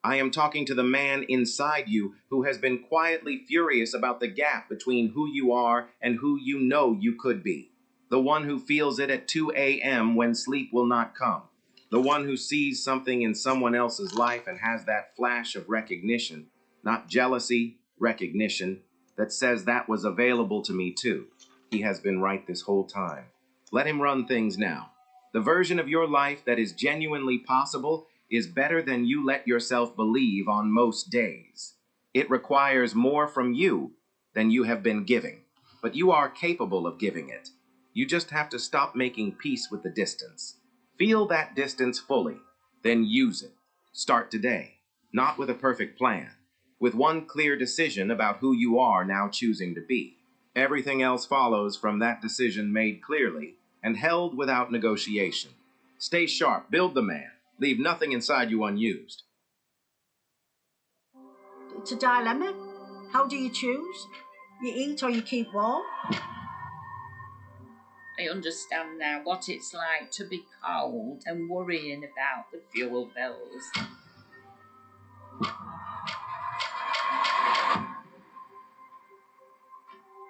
I am talking to the man inside you who has been quietly furious about the gap between who you are and who you know you could be. The one who feels it at 2 a.m. when sleep will not come. The one who sees something in someone else's life and has that flash of recognition, not jealousy, recognition, that says that was available to me too. He has been right this whole time. Let him run things now. The version of your life that is genuinely possible is better than you let yourself believe on most days. It requires more from you than you have been giving, but you are capable of giving it. You just have to stop making peace with the distance. Feel that distance fully, then use it. Start today, not with a perfect plan, with one clear decision about who you are now choosing to be. Everything else follows from that decision made clearly and held without negotiation. Stay sharp, build the man, leave nothing inside you unused. It's a dilemma. How do you choose? You eat or you keep warm? I understand now what it's like to be cold and worrying about the fuel bills.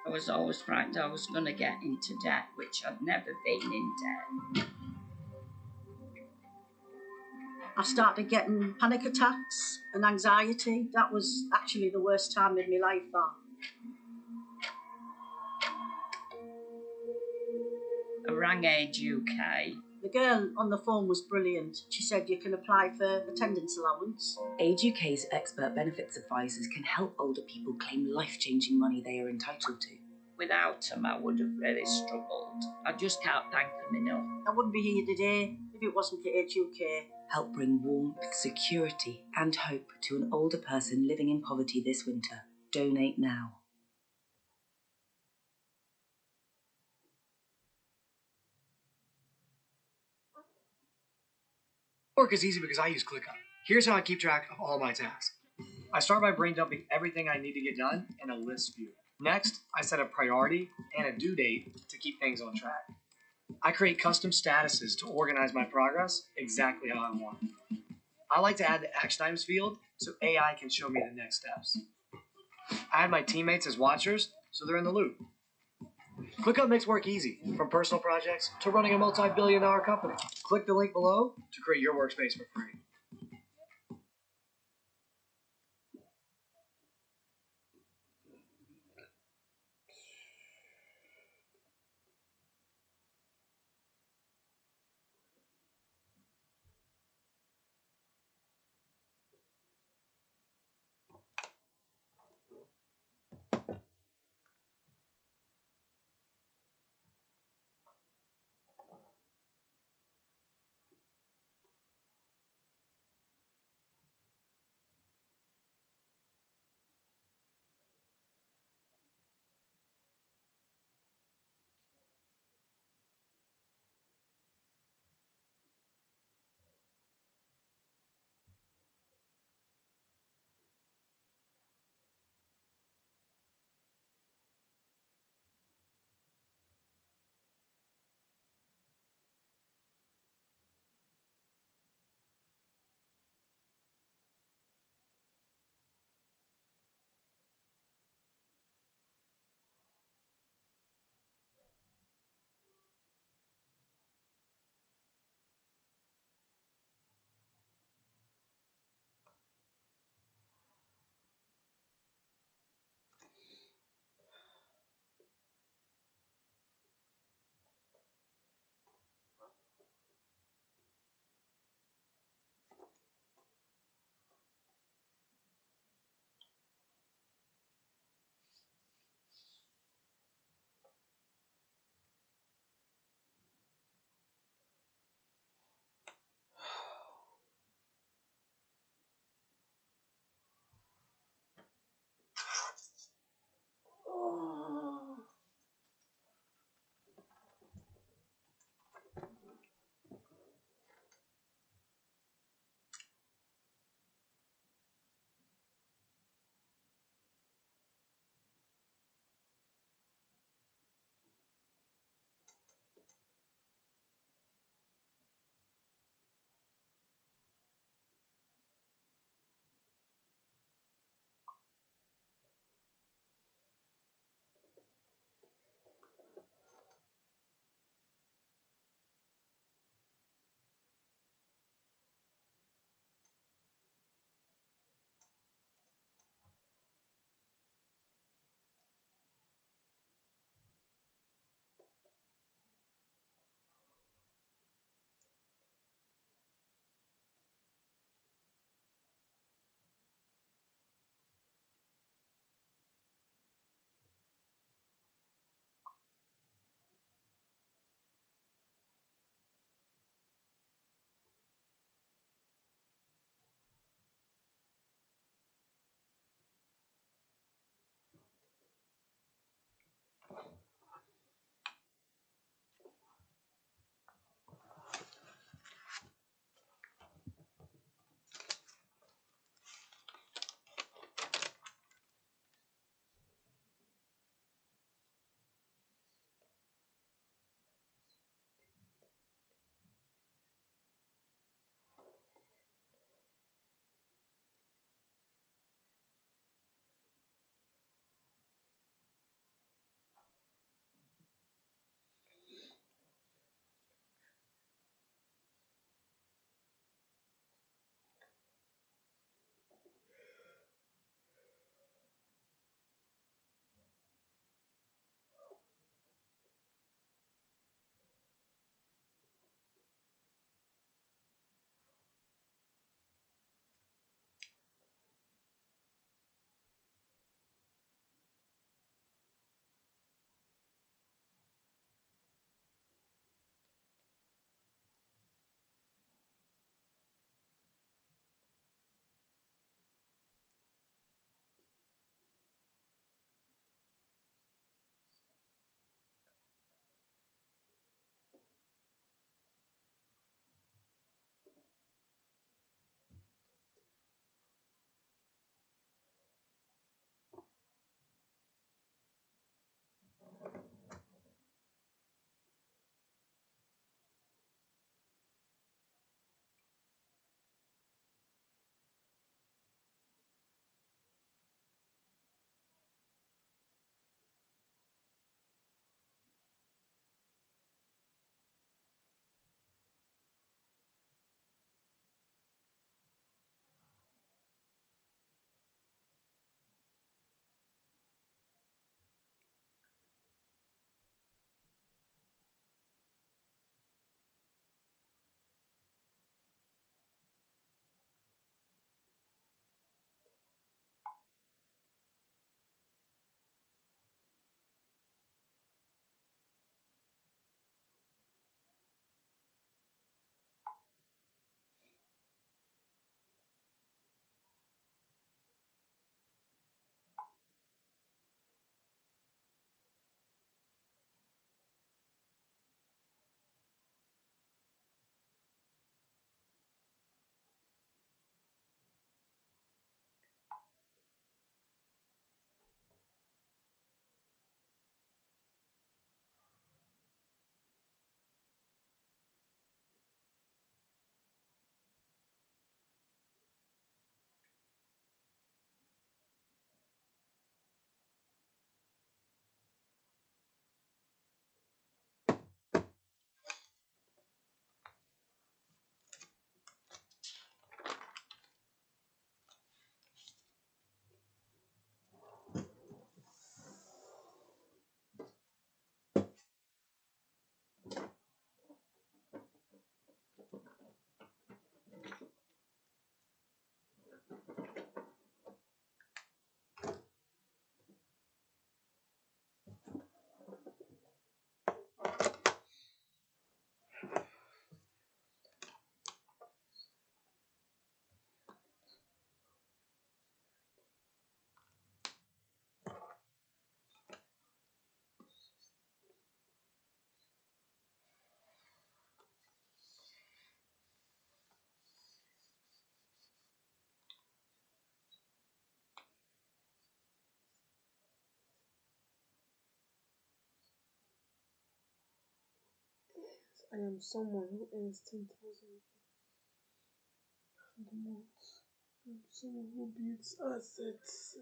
I was always frightened I was going to get into debt, which I'd never been in debt. I started getting panic attacks and anxiety. That was actually the worst time in my life, that. I rang Age UK. The girl on the phone was brilliant. She said you can apply for attendance allowance. Age UK's expert benefits advisors can help older people claim life-changing money they are entitled to. Without them, I would have really struggled. I just can't thank them enough. I wouldn't be here today if it wasn't for Age UK. Help bring warmth, security, and hope to an older person living in poverty this winter. Donate now. Work is easy because I use ClickUp. Here's how I keep track of all my tasks. I start by brain dumping everything I need to get done in a list view. Next, I set a priority and a due date to keep things on track. I create custom statuses to organize my progress exactly how I want. I like to add the action items field so AI can show me the next steps. I have my teammates as watchers so they're in the loop. ClickUp makes work easy, from personal projects to running a multi-billion-dollar company. Click the link below to create your workspace for free. I am someone who earns 10,000 in the month. I'm someone who builds assets.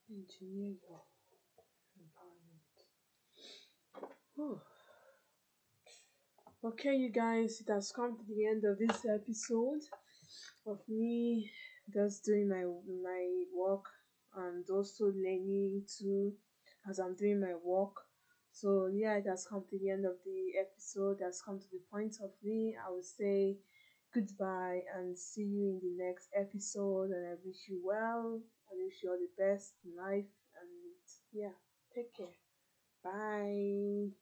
Engineer your empowerment. Whew. Okay, you guys, it has come to the end of this episode of me just doing my work and also learning too as I'm doing my work. So yeah, it has come to the end of the episode. It has come to the point of me. I will say goodbye and see you in the next episode. And I wish you well. I wish you all the best in life. And yeah, take care. Bye.